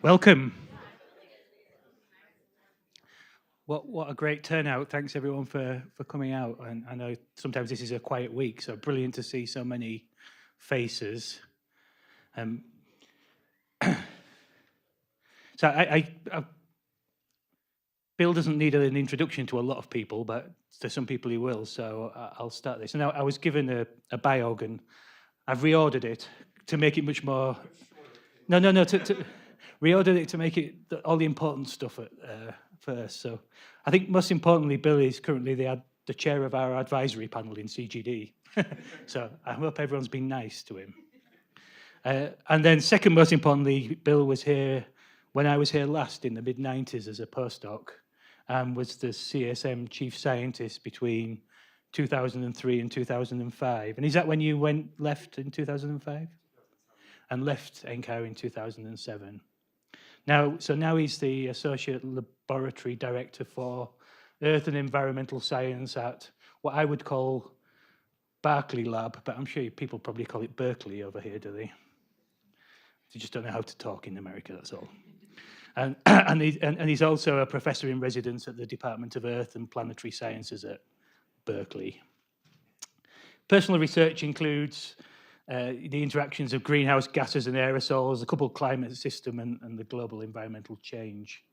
Welcome. What a great turnout. Thanks everyone for coming out. And I know sometimes this is a quiet week, so brilliant to see so many faces. So Bill doesn't need an introduction to a lot of people, but to some people he will, so I'll start this. Now, I was given a biog, and I've reordered it to make it much more... No, reordered it to make it all the important stuff at first. So I think most importantly, Bill is currently the chair of our advisory panel in CGD. So I hope everyone's been nice to him. And then second most importantly, Bill was here when I was here last in the mid-90s as a postdoc, and was the CSM chief scientist between 2003 and 2005. And is that when you left in 2005? And left NCAR in 2007. Now he's the Associate Laboratory Director for Earth and Environmental Science at what I would call Berkeley Lab, but I'm sure people probably call it Berkeley over here, do they? You just don't know how to talk in America, that's all. And he's also a professor in residence at the Department of Earth and Planetary Sciences at Berkeley. Personal research includes the interactions of greenhouse gases and aerosols, the coupled climate system, and the global environmental change.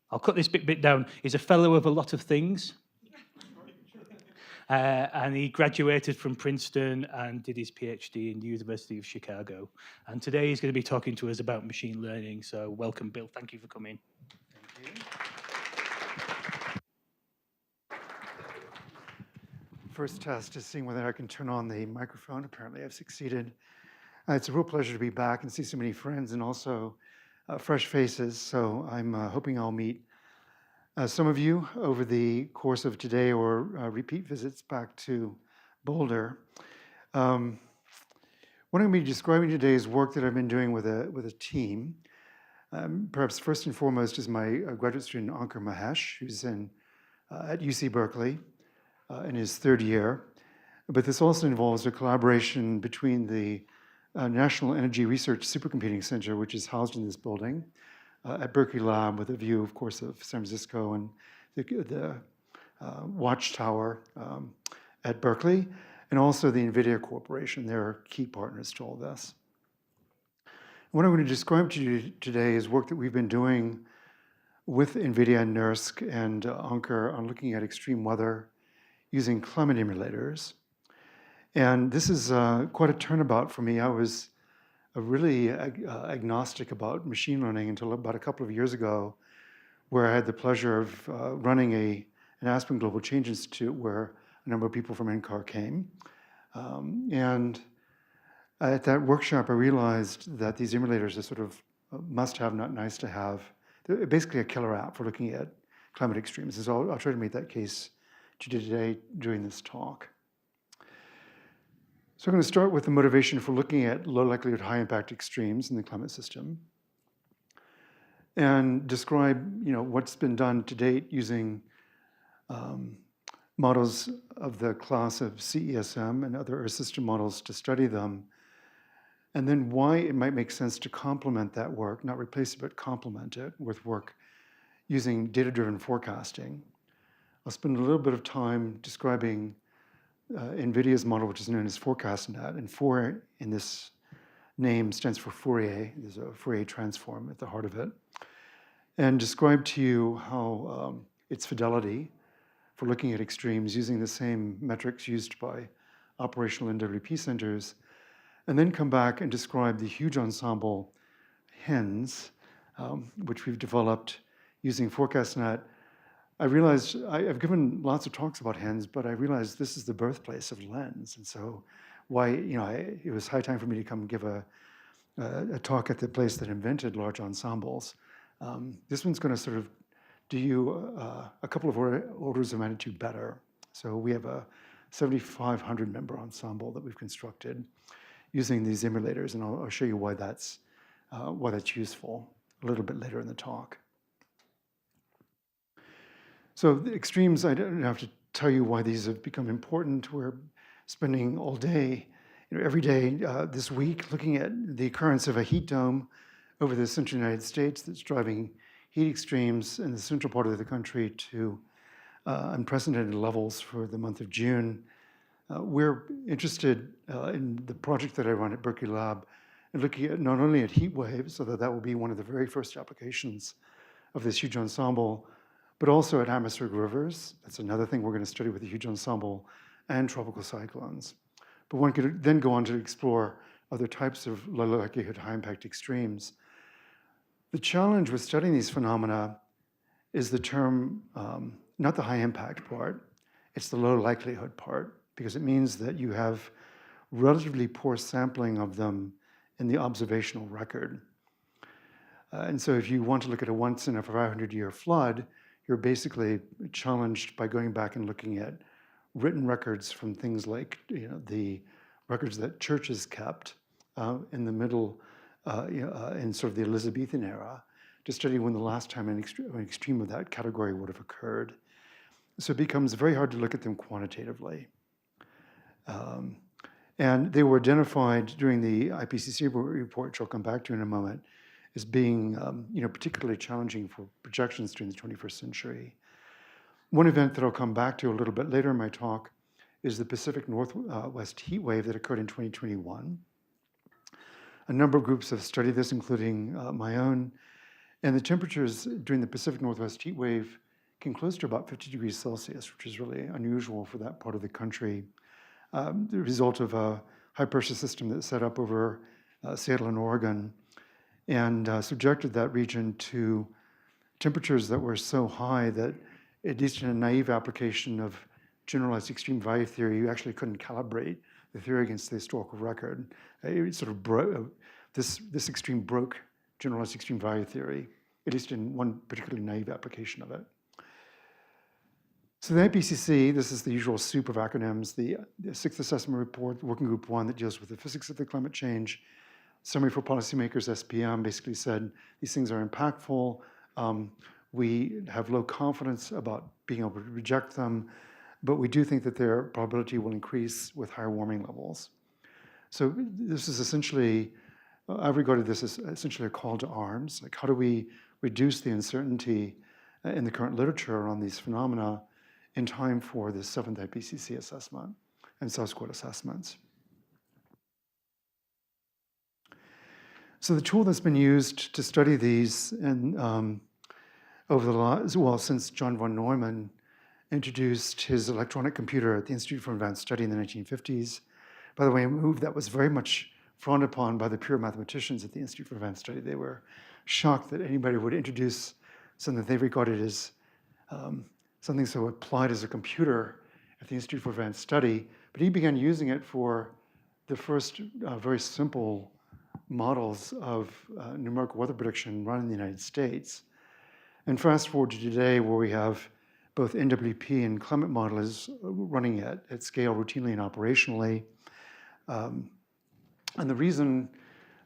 I'll cut this bit down. He's a fellow of a lot of things. And he graduated from Princeton and did his PhD in the University of Chicago. And today he's going to be talking to us about machine learning. So welcome, Bill. Thank you for coming. Thank you. First test is seeing whether I can turn on the microphone. Apparently I've succeeded. It's a real pleasure to be back and see so many friends and also fresh faces. So I'm hoping I'll meet some of you over the course of today or repeat visits back to Boulder. What I'm going to be describing today is work that I've been doing with a team. Perhaps first and foremost is my graduate student, Ankur Mahesh, who's at UC Berkeley in his third year. But this also involves a collaboration between the National Energy Research Supercomputing Center, which is housed in this building, at Berkeley Lab, with a view, of course, of San Francisco and the watchtower at Berkeley, and also the NVIDIA Corporation. They're key partners to all this. What I'm going to describe to you today is work that we've been doing with NVIDIA and NERSC and Ankur on looking at extreme weather using climate emulators. And this is quite a turnabout for me. I was really agnostic about machine learning until about a couple of years ago, where I had the pleasure of running an Aspen Global Change Institute where a number of people from NCAR came. And at that workshop, I realized that these emulators are sort of must-have, not nice to have. They're basically a killer app for looking at climate extremes. And so I'll try to make that case to you today during this talk. So I'm going to start with the motivation for looking at low likelihood, high impact extremes in the climate system, and describe what's been done to date using models of the class of CESM and other Earth system models to study them, and then why it might make sense to complement that work, not replace it, but complement it with work using data-driven forecasting. I'll spend a little bit of time describing NVIDIA's model, which is known as ForecastNet, and Four in this name stands for Fourier. There's a Fourier transform at the heart of it, and describe to you how its fidelity for looking at extremes using the same metrics used by operational NWP centers, and then come back and describe the huge ensemble HENS, which we've developed using ForecastNet. I realized I've given lots of talks about HENS, but I realized this is the birthplace of lens, and so it was high time for me to come give a talk at the place that invented large ensembles. This one's going to sort of do you a couple of orders of magnitude better. So we have a 7,500 member ensemble that we've constructed using these emulators, and I'll show you why that's useful a little bit later in the talk. So the extremes, I don't have to tell you why these have become important. We're spending all day, every day this week looking at the occurrence of a heat dome over the central United States that's driving heat extremes in the central part of the country to unprecedented levels for the month of June. We're interested in the project that I run at Berkeley Lab and looking at not only at heat waves, so that will be one of the very first applications of this huge ensemble, but also at atmospheric rivers. That's another thing we're going to study with the huge ensemble, and tropical cyclones. But one could then go on to explore other types of low likelihood, high impact extremes. The challenge with studying these phenomena is the term, not the high impact part, it's the low likelihood part, because it means that you have relatively poor sampling of them in the observational record. And so if you want to look at a once in a 500-year flood, you're basically challenged by going back and looking at written records from things like the records that churches kept in the middle, in sort of the Elizabethan era, to study when the last time an extreme of that category would have occurred. So it becomes very hard to look at them quantitatively. And they were identified during the IPCC report, which I'll come back to in a moment, as being particularly challenging for projections during the 21st century. One event that I'll come back to a little bit later in my talk is the Pacific Northwest heat wave that occurred in 2021. A number of groups have studied this, including my own, and the temperatures during the Pacific Northwest heat wave came close to about 50 degrees Celsius, which is really unusual for that part of the country. The result of a high pressure system that's set up over Seattle and Oregon, and subjected that region to temperatures that were so high that, at least in a naive application of generalized extreme value theory, you actually couldn't calibrate the theory against the historical record. It sort of broke, this extreme broke generalized extreme value theory, at least in one particularly naive application of it. So the IPCC, this is the usual soup of acronyms, the Sixth Assessment Report, Working Group 1, that deals with the physics of the climate change. Summary for Policymakers, SPM, basically said these things are impactful. We have low confidence about being able to reject them, but we do think that their probability will increase with higher warming levels. So this is essentially, I've regarded this as essentially a call to arms. Like, how do we reduce the uncertainty in the current literature on these phenomena in time for the 7th IPCC assessment and subsequent assessments? So the tool that's been used to study these, and since John von Neumann introduced his electronic computer at the Institute for Advanced Study in the 1950s. By the way, a move that was very much frowned upon by the pure mathematicians at the Institute for Advanced Study. They were shocked that anybody would introduce something that they regarded as something so applied as a computer at the Institute for Advanced Study. But he began using it for the first very simple models of numerical weather prediction run in the United States. And fast forward to today, where we have both NWP and climate models running at scale routinely and operationally. And the reason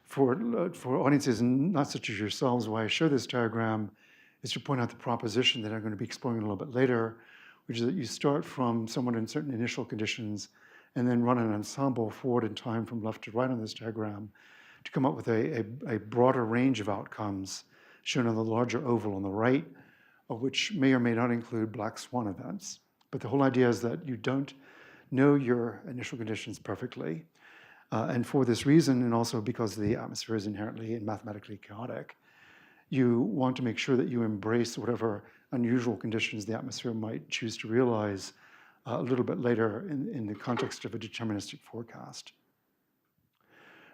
for audiences not such as yourselves why I show this diagram is to point out the proposition that I'm going to be exploring a little bit later, which is that you start from somewhat in certain initial conditions and then run an ensemble forward in time from left to right on this diagram to come up with a broader range of outcomes shown on the larger oval on the right, of which may or may not include black swan events. But the whole idea is that you don't know your initial conditions perfectly. And for this reason, and also because the atmosphere is inherently and mathematically chaotic, you want to make sure that you embrace whatever unusual conditions the atmosphere might choose to realize a little bit later in the context of a deterministic forecast.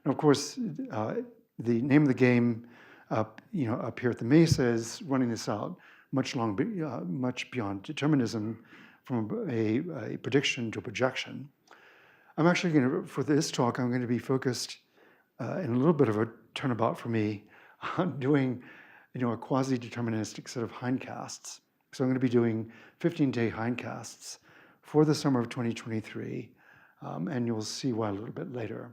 And of course, the name of the game up here at the Mesa is running this out much beyond determinism, from a prediction to a projection. I'm actually going to, for this talk, I'm going to be focused in a little bit of a turnabout for me on doing a quasi-deterministic set of hindcasts. So I'm going to be doing 15-day hindcasts for the summer of 2023, and you'll see why a little bit later.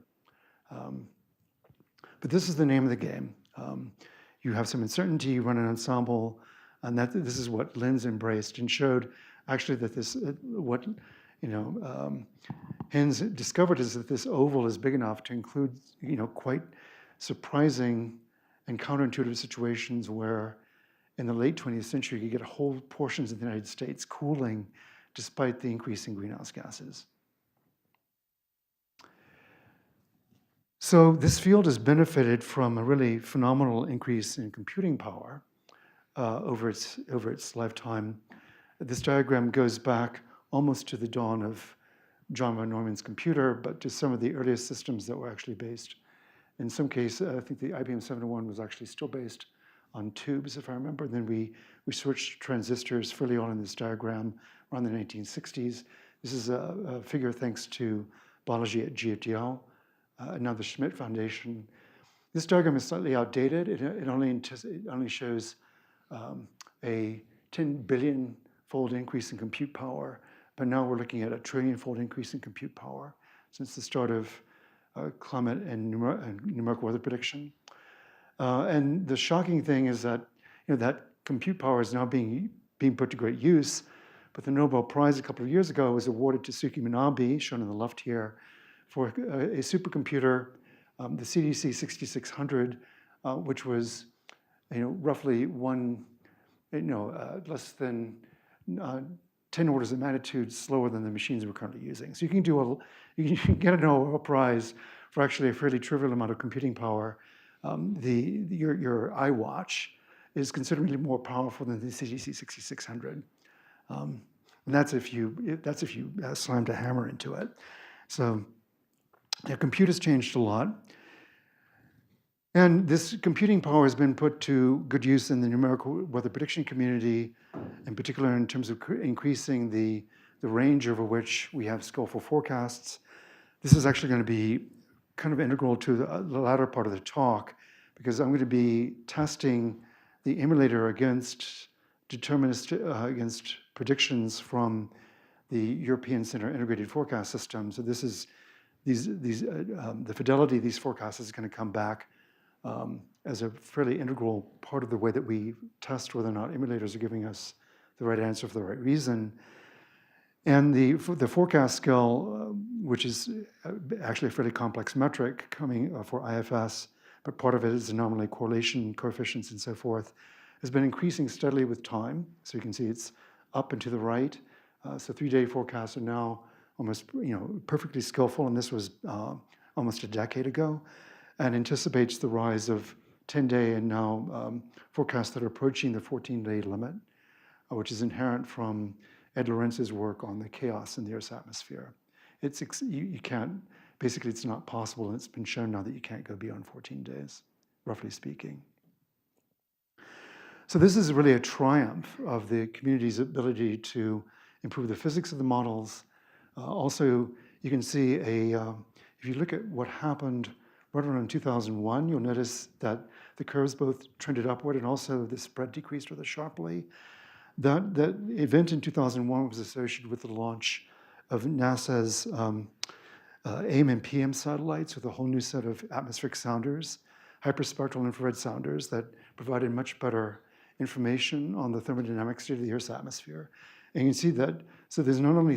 But this is the name of the game. You have some uncertainty, you run an ensemble, and this is what Linz embraced and showed actually that HENS discovered is that this oval is big enough to include quite surprising and counterintuitive situations where in the late 20th century, you get whole portions of the United States cooling despite the increase in greenhouse gases. So this field has benefited from a really phenomenal increase in computing power over its lifetime. This diagram goes back almost to the dawn of John von Neumann's computer, but to some of the earliest systems that were actually based. In some cases, I think the IBM 701 was actually still based on tubes, if I remember. Then we switched to transistors fairly on in this diagram around the 1960s. This is a figure thanks to biology at GFDL, now the Schmidt Foundation. This diagram is slightly outdated. It only shows a 10 billion-fold increase in compute power, but now we're looking at a trillion-fold increase in compute power since the start of climate and numerical weather prediction. And the shocking thing is that that compute power is now being put to great use. But the Nobel Prize a couple of years ago was awarded to Suki Manabe, shown on the left here, for a supercomputer, the CDC 6600, which was roughly less than 10 orders of magnitude slower than the machines we're currently using. So you can get a Nobel Prize for actually a fairly trivial amount of computing power. Your iWatch is considerably more powerful than the CGC 6600, and that's if you slammed a hammer into it. So, compute has changed a lot, and this computing power has been put to good use in the numerical weather prediction community, in particular in terms of increasing the range over which we have skillful forecasts. This is actually going to be kind of integral to the latter part of the talk, because I'm going to be testing the emulator against against predictions from the European Center Integrated Forecast System. So this is the fidelity of these forecasts is going to come back as a fairly integral part of the way that we test whether or not emulators are giving us the right answer for the right reason. And the forecast skill, which is actually a fairly complex metric coming for IFS, but part of it is anomaly correlation coefficients and so forth, has been increasing steadily with time. So you can see it's up and to the right. So 3-day forecasts are now almost perfectly skillful, and this was almost a decade ago, and anticipates the rise of 10-day and now forecasts that are approaching the 14-day limit, which is inherent from Ed Lorentz's work on the chaos in the Earth's atmosphere. You can't, basically it's not possible, and it's been shown now that you can't go beyond 14 days, roughly speaking. So this is really a triumph of the community's ability to improve the physics of the models. Also, you can see if you look at what happened right around 2001, you'll notice that the curves both trended upward and also the spread decreased rather sharply. That event in 2001 was associated with the launch of NASA's AIM and PM satellites with a whole new set of atmospheric sounders, hyperspectral infrared sounders that provided much better information on the thermodynamic state of the Earth's atmosphere. And you can see that, so there's not only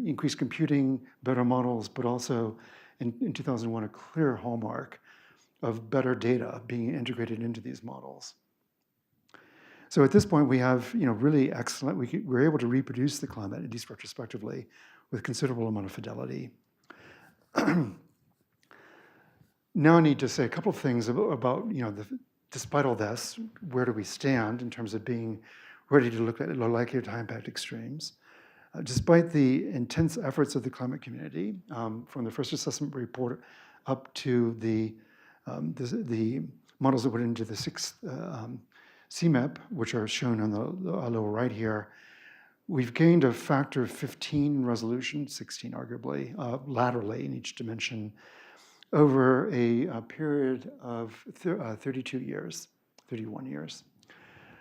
increased computing, better models, but also in 2001, a clear hallmark of better data being integrated into these models. So at this point, we have really excellent, we're able to reproduce the climate, at least retrospectively, with considerable amount of fidelity. Now I need to say a couple of things about despite all this, where do we stand in terms of being ready to look at low likelihood high impact extremes? Despite the intense efforts of the climate community, from the first assessment report up to the models that went into the sixth CMAP, which are shown on the lower right here, we've gained a factor of 15 in resolution, 16 arguably, laterally in each dimension, over a period of 32 years, 31 years.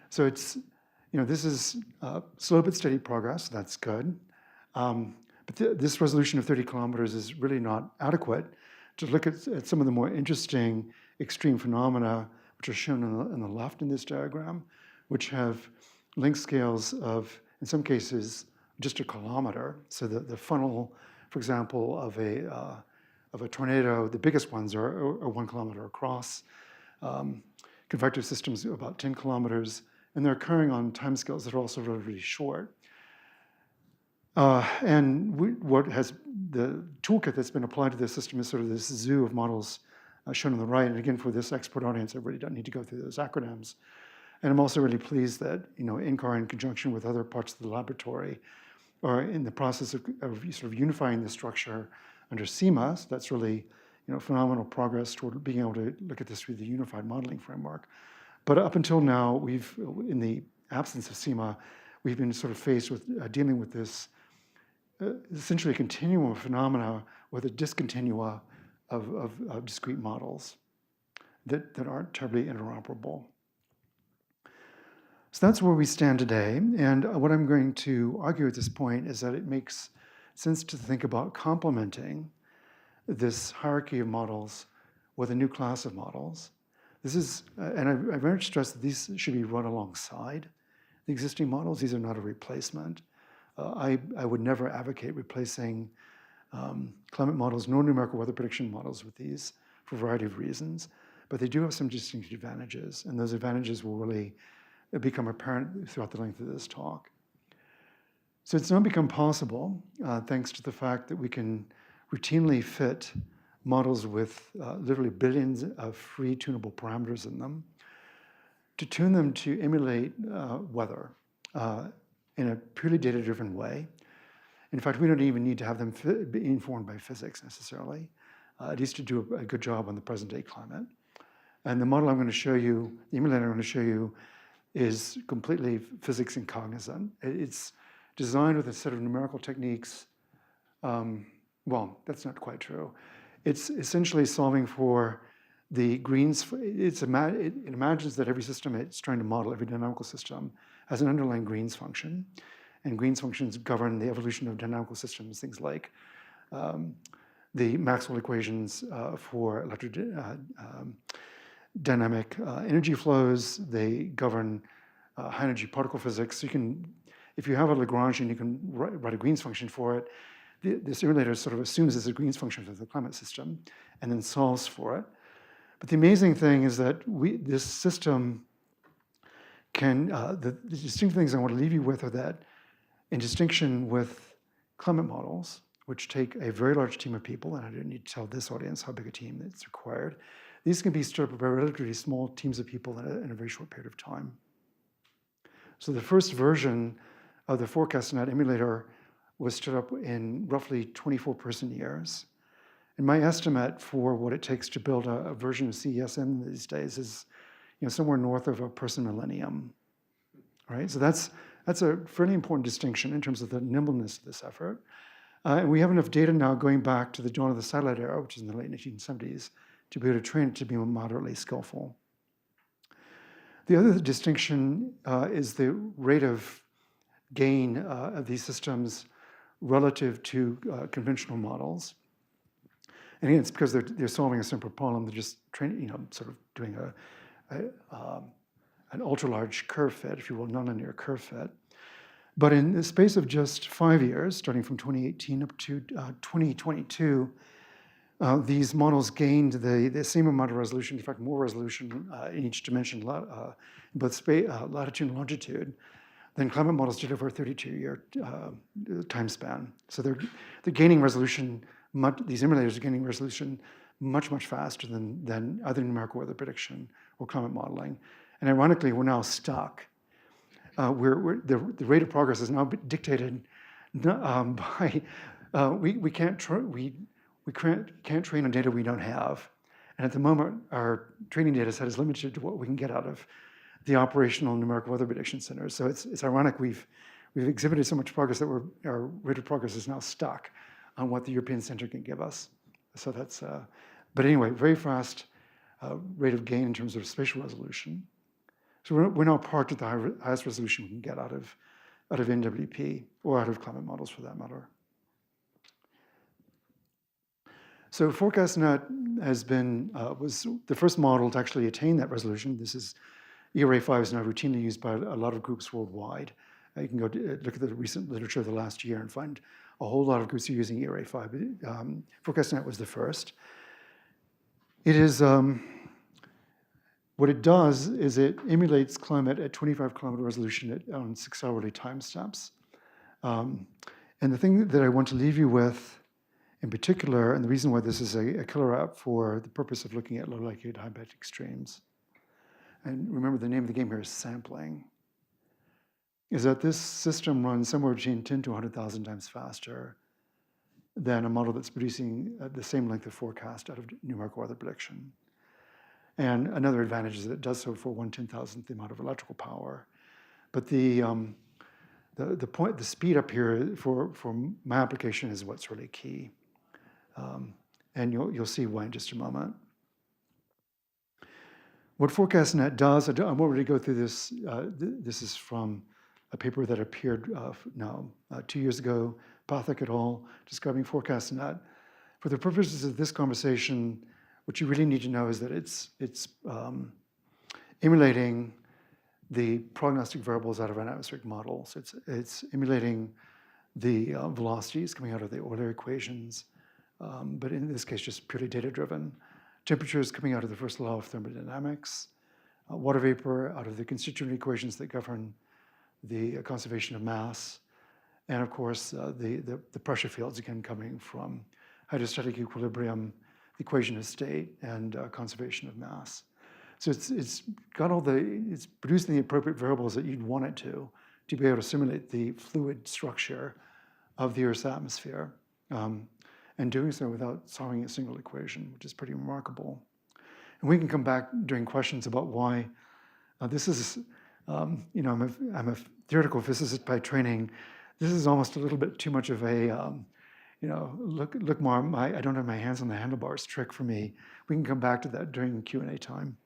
So it's, this is slow but steady progress, that's good. But this resolution of 30 kilometers is really not adequate to look at some of the more interesting extreme phenomena which are shown on the left in this diagram, which have length scales of, in some cases, just a kilometer. So the funnel, for example, of a tornado, the biggest ones are 1 kilometer across. convective systems about 10 kilometers, and they're occurring on timescales that are also relatively short. What has the toolkit that's been applied to this system is sort of this zoo of models shown on the right. And again, for this expert audience, I really don't need to go through those acronyms. And I'm also really pleased that NCAR, in conjunction with other parts of the laboratory, are in the process of sort of unifying the structure under CIMA. So that's really phenomenal progress toward being able to look at this through the unified modeling framework. But up until now, in the absence of CIMA, we've been sort of faced with dealing with this essentially a continuum of phenomena with a discontinua of discrete models that aren't terribly interoperable. So that's where we stand today. And what I'm going to argue at this point is that it makes sense to think about complementing this hierarchy of models with a new class of models. This is, and I very much stress that these should be run alongside the existing models. These are not a replacement. I would never advocate replacing climate models nor numerical weather prediction models with these for a variety of reasons, but they do have some distinct advantages, and those advantages will really become apparent throughout the length of this talk. So it's now become possible, thanks to the fact that we can routinely fit models with literally billions of free tunable parameters in them, to tune them to emulate weather in a purely data-driven way. In fact, we don't even need to have them be informed by physics necessarily. It needs to do a good job on the present-day climate. And the model I'm going to show you, the emulator I'm going to show you, is completely physics incognizant. It's designed with a set of numerical techniques. Well, that's not quite true. It's essentially solving for the greens. It imagines that every system it's trying to model, every dynamical system, has an underlying greens function. And greens functions govern the evolution of dynamical systems, things like the Maxwell equations for dynamic energy flows. They govern high energy particle physics. So you can, if you have a Lagrangian, you can write a greens function for it. This emulator sort of assumes it's a greens function for the climate system and then solves for it. But the amazing thing is that this system can, the distinct things I want to leave you with are that, in distinction with climate models, which take a very large team of people, and I don't need to tell this audience how big a team that's required, these can be stood up by relatively small teams of people in a very short period of time. So the first version of the ForecastNet emulator was stood up in roughly 24 person years. And my estimate for what it takes to build a version of CESM these days is somewhere north of a person millennium, right? So that's a fairly important distinction in terms of the nimbleness of this effort. And we have enough data now going back to the dawn of the satellite era, which is in the late 1970s, to be able to train it to be moderately skillful. The other distinction is the rate of gain of these systems relative to conventional models. And again, it's because they're solving a simple problem. They're just sort of doing an ultra-large curve fit, if you will, nonlinear curve fit. But in the space of just 5 years, starting from 2018 up to 2022, these models gained the same amount of resolution, in fact, more resolution in each dimension, both latitude and longitude, than climate models did over a 32-year time span. So they're gaining resolution. These emulators are gaining resolution much, much faster than either numerical weather prediction or climate modeling. And ironically, we're now stuck. The rate of progress is now dictated by we can't train on data we don't have, and at the moment our training data set is limited to what we can get out of the operational numerical weather prediction centers. So it's ironic we've exhibited so much progress that our rate of progress is now stuck on what the European Center can give us. So that's but anyway, very fast rate of gain in terms of spatial resolution. So we're now parked at the highest resolution we can get out of NWP or out of climate models for that matter. So ForecastNet was the first model to actually attain that resolution. ERA5 is now routinely used by a lot of groups worldwide. You can go look at the recent literature of the last year and find a whole lot of groups are using ERA5. ForecastNet was the first. It is What it does is it emulates climate at 25 kilometer resolution on 6 hourly time steps. And the thing that I want to leave you with in particular, and the reason why this is a killer app for the purpose of looking at low likelihood high bit extremes, and remember the name of the game here is sampling, is that this system runs somewhere between 10 to 100,000 times faster than a model that's producing the same length of forecast out of numerical weather prediction. And another advantage is that it does so for 1/10,000th the amount of electrical power. But the speed up here for my application is what's really key. And you'll see why in just a moment. What ForecastNet does, I won't really go through this. This is from a paper that appeared 2 years ago, Pathak et al., describing ForecastNet. For the purposes of this conversation, what you really need to know is that it's emulating the prognostic variables out of an atmospheric model. So it's emulating the velocities coming out of the Euler equations, but in this case, just purely data-driven. Temperatures coming out of the first law of thermodynamics, water vapor out of the constituent equations that govern the conservation of mass, and of course, the pressure fields, again, coming from hydrostatic equilibrium, the equation of state, and conservation of mass. So it's got it's producing the appropriate variables that you'd want it to be able to simulate the fluid structure of the Earth's atmosphere, and doing so without solving a single equation, which is pretty remarkable. And we can come back during questions about why this is, I'm a theoretical physicist by training. This is almost a little bit too much of a, look more, I don't have my hands on the handlebars trick for me. We can come back to that during Q&A time.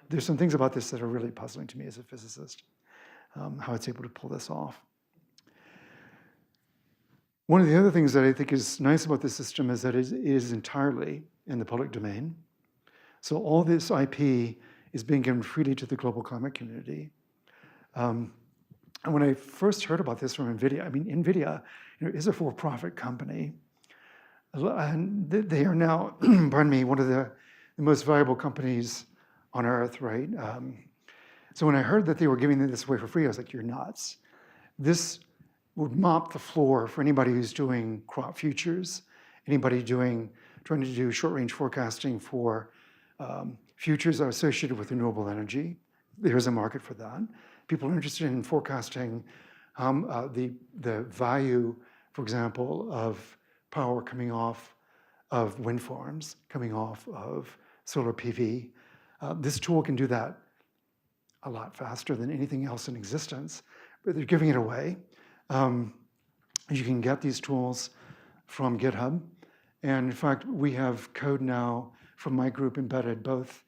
There's some things about this that are really puzzling to me as a physicist, how it's able to pull this off. One of the other things that I think is nice about this system is that it is entirely in the public domain. So all this IP is being given freely to the global climate community. And when I first heard about this from NVIDIA, I mean, NVIDIA is a for-profit company. And they are now, pardon me, one of the most valuable companies on earth, right? So when I heard that they were giving this away for free, I was like, you're nuts. This would mop the floor for anybody who's doing crop futures, anybody trying to do short-range forecasting for futures that are associated with renewable energy. There's a market for that. People are interested in forecasting the value, for example, of power coming off of wind farms, coming off of solar PV. This tool can do that a lot faster than anything else in existence, but they're giving it away. You can get these tools from GitHub. And in fact, we have code now from my group embedded both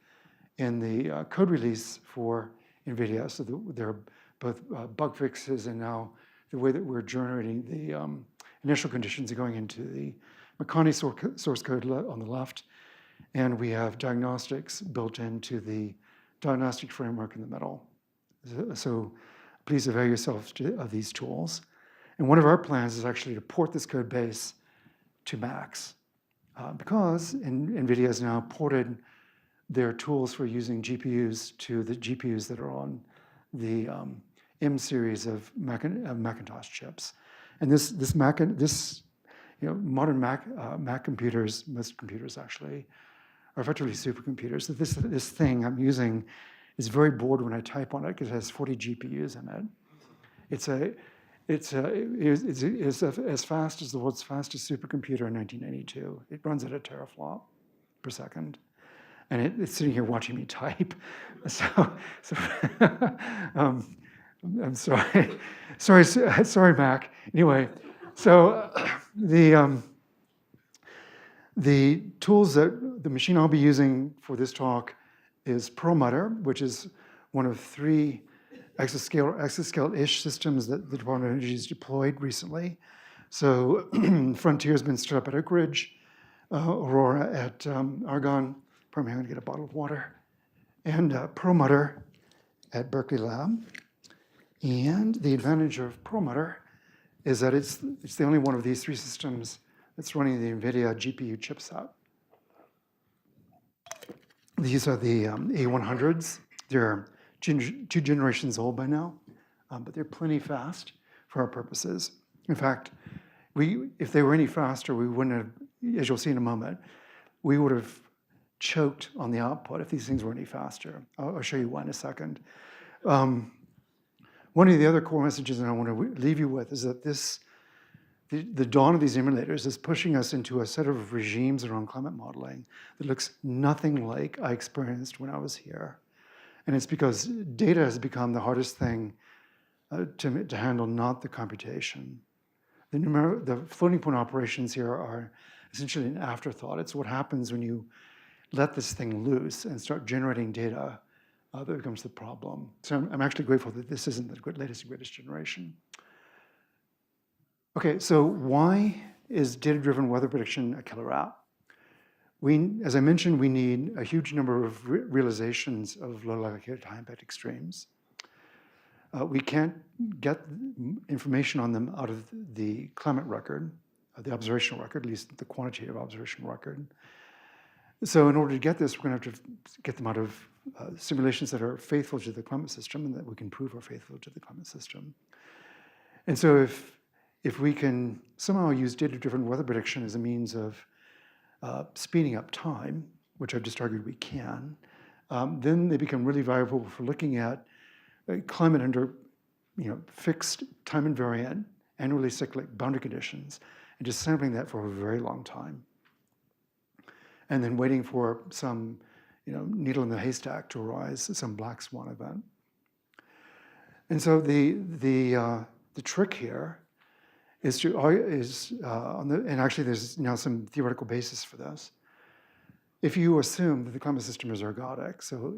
in the code release for NVIDIA. So there are both bug fixes and now the way that we're generating the initial conditions are going into the Makani source code on the left. And we have diagnostics built into the diagnostic framework in the middle. So please avail yourselves of these tools. And one of our plans is actually to port this code base to Macs because NVIDIA has now ported their tools for using GPUs to the GPUs that are on the M series of Macintosh chips. And modern Mac computers, most computers actually, are effectively supercomputers. So this thing I'm using is very bored when I type on it because it has 40 GPUs in it. It's as fast as the world's fastest supercomputer in 1992. It runs at a teraflop per second. And it's sitting here watching me type. I'm sorry. sorry, Mac. Anyway, so the tools that the machine I'll be using for this talk is Perlmutter, which is one of 3 exascale-ish systems that the Department of Energy has deployed recently. So Frontier has been stood up at Oak Ridge, Aurora at Argonne. Pardon me, I'm going to get a bottle of water. And Perlmutter at Berkeley Lab. And the advantage of Perlmutter is that it's the only one of these 3 systems that's running the NVIDIA GPU chipset. These are the A100s. They're two generations old by now, but they're plenty fast for our purposes. In fact, if they were any faster, we wouldn't have, as you'll see in a moment, we would have choked on the output if these things were any faster. I'll show you why in a second. One of the other core messages that I want to leave you with is that the dawn of these emulators is pushing us into a set of regimes around climate modeling that looks nothing like I experienced when I was here. And it's because data has become the hardest thing to handle, not the computation. The floating point operations here are essentially an afterthought. It's what happens when you let this thing loose and start generating data that becomes the problem. So I'm actually grateful that this isn't the latest and greatest generation. Okay, so why is data-driven weather prediction a killer app? As I mentioned, we need a huge number of realizations of low likelihood high impact extremes. We can't get information on them out of the climate record, the observational record, at least the quantitative observational record. So in order to get this, we're going to have to get them out of simulations that are faithful to the climate system and that we can prove are faithful to the climate system. And so if we can somehow use data-driven weather prediction as a means of speeding up time, which I've just argued we can, then they become really valuable for looking at climate under fixed time invariant, annually cyclic boundary conditions, and just sampling that for a very long time. And then waiting for some needle in the haystack to arise, some black swan event. And so the trick here is and actually there's now some theoretical basis for this. If you assume that the climate system is ergodic, so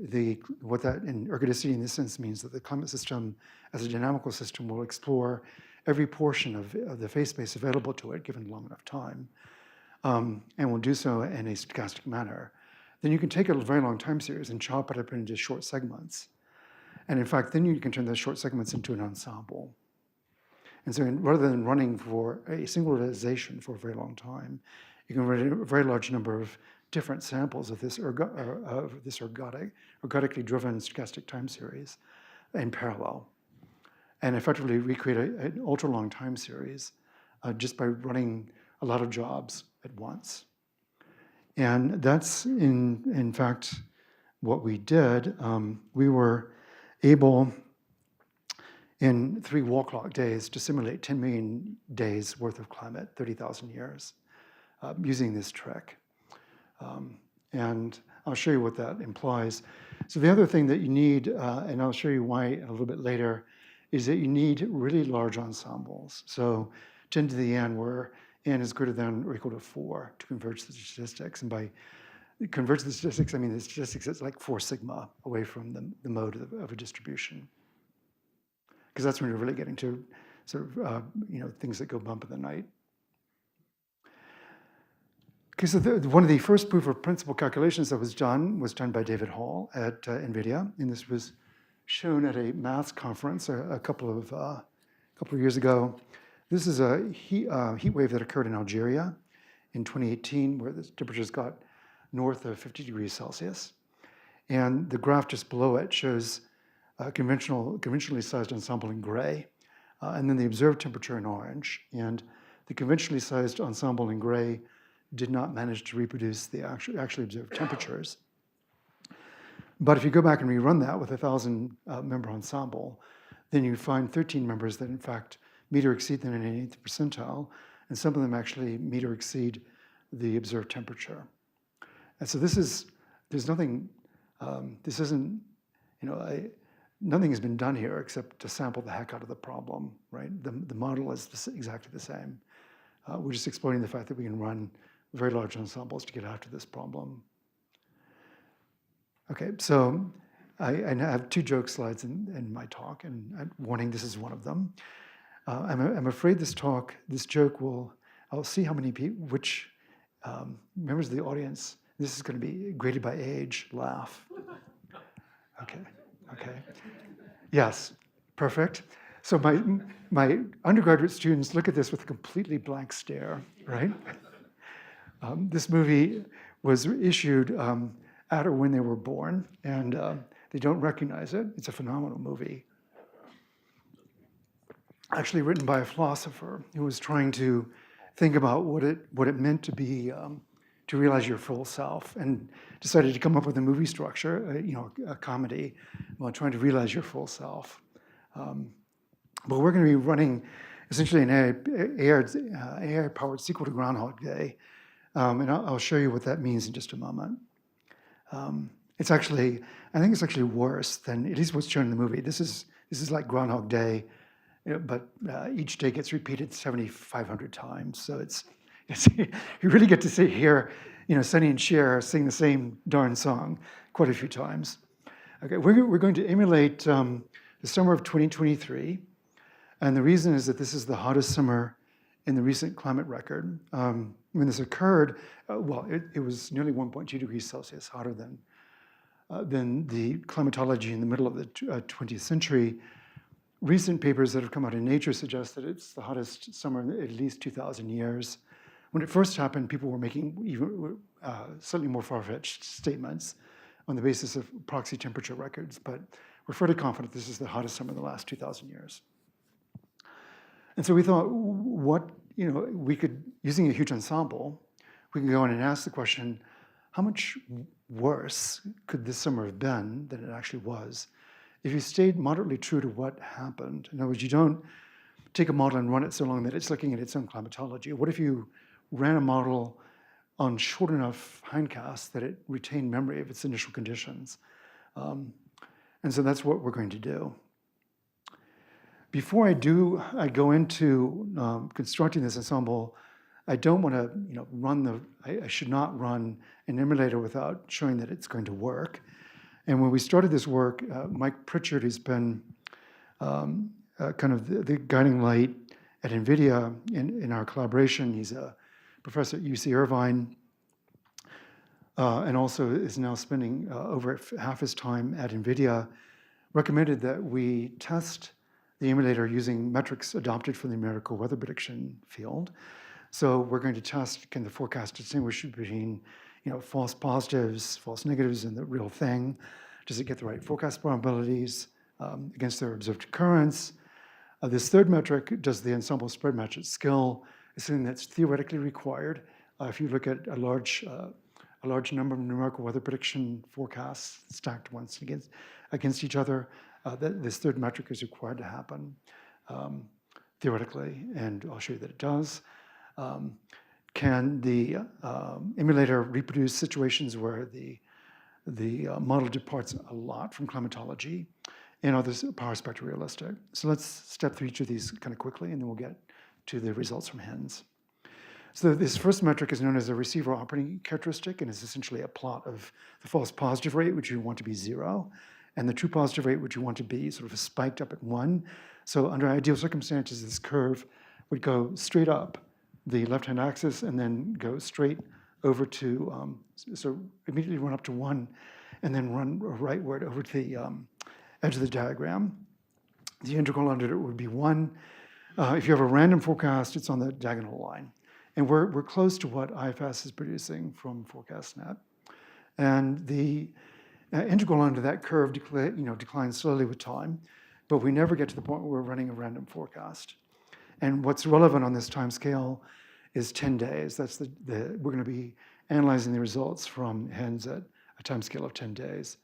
what that in ergodicity in this sense means that the climate system as a dynamical system will explore every portion of the phase space available to it given long enough time, and will do so in a stochastic manner, then you can take a very long time series and chop it up into short segments. And in fact, then you can turn those short segments into an ensemble. And so rather than running for a single realization for a very long time, you can run a very large number of different samples of this ergodically driven stochastic time series in parallel, and effectively recreate an ultra-long time series just by running a lot of jobs at once. And that's, in fact, what we did. We were able, in 3 wall clock days, to simulate 10 million days worth of climate, 30,000 years, using this trick. And I'll show you what that implies. So the other thing that you need, and I'll show you why a little bit later, is that you need really large ensembles. So 10 to the n, where n is greater than or equal to 4 to converge the statistics. And by converge the statistics, I mean the statistics is like 4 sigma away from the mode of a distribution. Because that's when you're really getting to sort of things that go bump in the night. Okay, so one of the first proof of principle calculations that was done by David Hall at NVIDIA, and this was shown at a maths conference a couple of years ago. This is a heat wave that occurred in Algeria in 2018, where the temperatures got north of 50 degrees Celsius. And the graph just below it shows a conventionally sized ensemble in gray, and then the observed temperature in orange. And the conventionally sized ensemble in gray did not manage to reproduce the actually observed temperatures. But if you go back and rerun that with a 1,000-member ensemble, then you find 13 members that in fact meet or exceed the 98th percentile, and some of them actually meet or exceed the observed temperature. And so there's nothing, this isn't, nothing has been done here except to sample the heck out of the problem, right? The model is exactly the same. We're just exploiting the fact that we can run very large ensembles to get after this problem. Okay, so I have 2 joke slides in my talk, and I'm warning this is one of them. I'm afraid this joke I'll see how many people, which members of the audience, this is going to be graded by age, laugh. Okay. Yes, perfect. So my undergraduate students look at this with a completely blank stare, right? This movie was issued at or when they were born, and They don't recognize it. It's a phenomenal movie. Actually written by a philosopher who was trying to think about what it meant to be, to realize your full self, and decided to come up with a movie structure, a comedy, while trying to realize your full self. But we're going to be running essentially an AI-powered sequel to Groundhog Day, and I'll show you what that means in just a moment. It's actually, I think it's actually worse than, at least what's shown in the movie. This is like Groundhog Day, but each day gets repeated 7,500 times. So it's you really get to hear, Sonny and Cher sing the same darn song quite a few times. Okay, we're going to emulate the summer of 2023, and the reason is that this is the hottest summer in the recent climate record. When this occurred, it was nearly 1.2 degrees Celsius hotter than the climatology in the middle of the 20th century. Recent papers that have come out in Nature suggest that it's the hottest summer in at least 2,000 years. When it first happened, people were making even slightly more far-fetched statements on the basis of proxy temperature records, but we're fairly confident this is the hottest summer in the last 2,000 years. And so we thought, we could, using a huge ensemble, we can go in and ask the question, how much worse could this summer have been than it actually was if you stayed moderately true to what happened? In other words, you don't take a model and run it so long that it's looking at its own climatology. What if you ran a model on short enough hindcasts that it retained memory of its initial conditions? And so that's what we're going to do. Before I go into constructing this ensemble, I don't want to I should not run an emulator without showing that it's going to work. And when we started this work, Mike Pritchard, who's been kind of the guiding light at NVIDIA in our collaboration, he's a professor at UC Irvine, and also is now spending over half his time at NVIDIA, recommended that we test the emulator using metrics adopted from the numerical weather prediction field. So we're going to test, can the forecast distinguish between false positives, false negatives, and the real thing? Does it get the right forecast probabilities against their observed occurrence? This third metric, does the ensemble spread match its skill? Is something that's theoretically required. If you look at a large number of numerical weather prediction forecasts stacked once against each other, this third metric is required to happen theoretically, and I'll show you that it does. Can the emulator reproduce situations where the model departs a lot from climatology, and are the power spectra realistic? So let's step through each of these kind of quickly, and then we'll get to the results from HENS. So this first metric is known as a receiver operating characteristic, and is essentially a plot of the false positive rate, which you want to be 0, and the true positive rate, which you want to be sort of spiked up at 1. So under ideal circumstances, this curve would go straight up the left-hand axis and then go straight over to, so immediately run up to 1, and then run rightward over to the edge of the diagram. The integral under it would be 1. If you have a random forecast, it's on the diagonal line. And we're close to what IFS is producing from ForecastNet. And the integral under that curve declines slowly with time, but we never get to the point where we're running a random forecast. And what's relevant on this time scale is 10 days. That's we're going to be analyzing the results from HENS at a time scale of 10 days.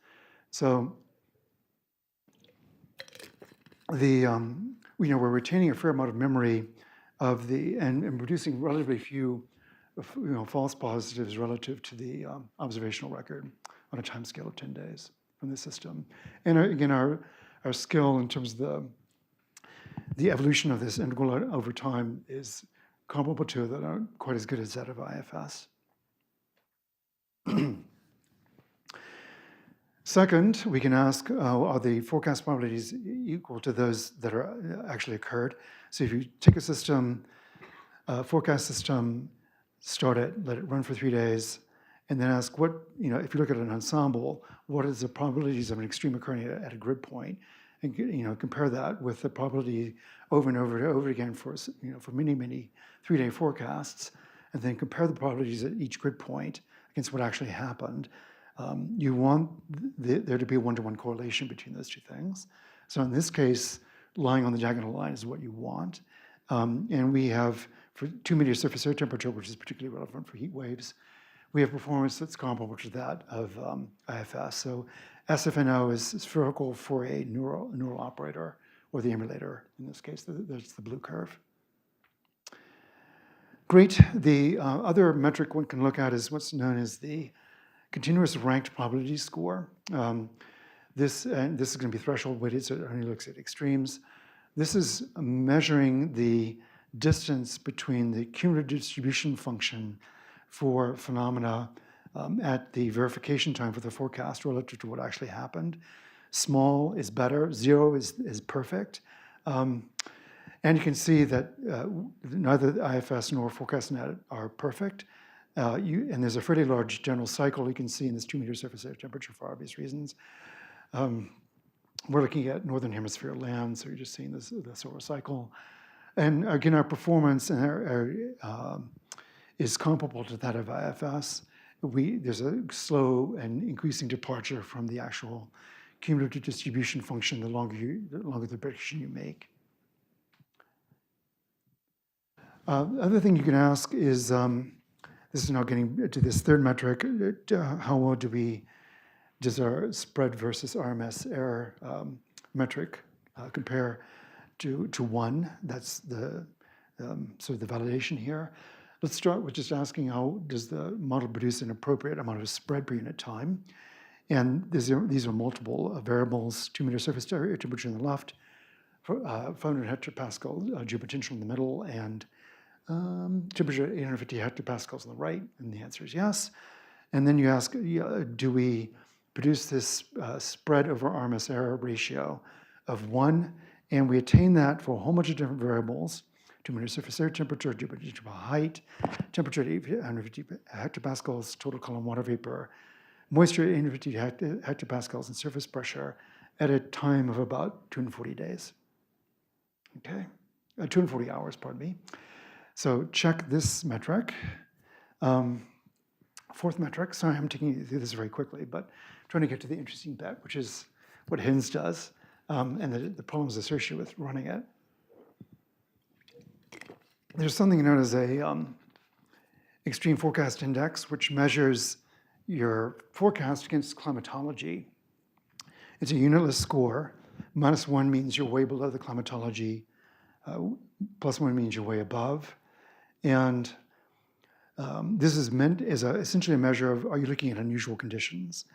So we're retaining a fair amount of memory of and producing relatively few false positives relative to the observational record on a time scale of 10 days from the system. And again, our skill in terms of the evolution of this integral over time is comparable to, that aren't quite as good as that of IFS. Second, we can ask, are the forecast probabilities equal to those that are actually occurred? So if you take a system, forecast system, start it, let it run for 3 days, and then ask what, if you look at an ensemble, what is the probabilities of an extreme occurring at a grid point? And compare that with the probability over and over and over again for many, many 3-day forecasts, and then compare the probabilities at each grid point against what actually happened. You want there to be a one-to-one correlation between those two things. So in this case, lying on the diagonal line is what you want. And we have, for 2 meter surface air temperature, which is particularly relevant for heat waves, we have performance that's comparable to that of IFS. So SFNO is spherical for a neural operator, or the emulator in this case. That's the blue curve. Great. The other metric one can look at is what's known as the continuous ranked probability score. This is going to be threshold weighted, so it only looks at extremes. This is measuring the distance between the cumulative distribution function for phenomena at the verification time for the forecast relative to what actually happened. Small is better, 0 is perfect. And you can see that neither the IFS nor ForecastNet are perfect. And there's a fairly large general cycle you can see in this 2 meter surface air temperature for obvious reasons. We're looking at northern hemisphere land, so you're just seeing the solar cycle. And again, our performance is comparable to that of IFS. There's a slow and increasing departure from the actual cumulative distribution function the longer the prediction you make. Other thing you can ask is, this is now getting to this third metric, how well does our spread versus RMS error metric compare to 1? That's the sort of the validation here. Let's start with just asking how does the model produce an appropriate amount of spread per unit time? And these are multiple variables, 2 meter surface area temperature on the left, 500 hectopascal geopotential in the middle, and temperature at 850 hectopascals on the right, and the answer is yes. And then you ask, do we produce this spread over RMS error ratio of 1? And we attain that for a whole bunch of different variables: 2 meter surface air temperature, geopotential height, temperature at 850 hectopascals, total column water vapor, moisture at 850 hectopascals, and surface pressure at a time of about 240 days. Okay, 240 hours, pardon me. So check this metric. Fourth metric, sorry, I'm taking you through this very quickly, but trying to get to the interesting bit, which is what HENS does, and the problems associated with running it. There's something known as a extreme forecast index, which measures your forecast against climatology. It's a unitless score. -1 means you're way below the climatology. +1 means you're way above. And this is meant as essentially a measure of, are you looking at unusual conditions?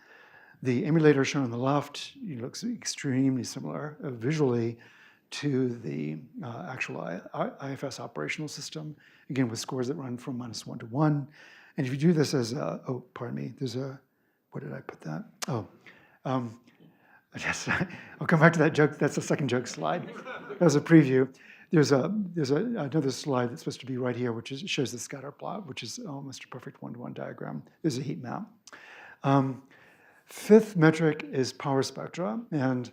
The emulator shown on the left looks extremely similar visually to the actual IFS operational system, again with scores that run from -1 to 1. And if you do this as a, oh, pardon me, there's a, where did I put that? Oh, yes, I'll come back to that joke. That's the second joke slide. That was a preview. There's another slide that's supposed to be right here, which shows the scatter plot, which is almost a perfect one-to-one diagram. There's a heat map. Fifth metric is power spectra, and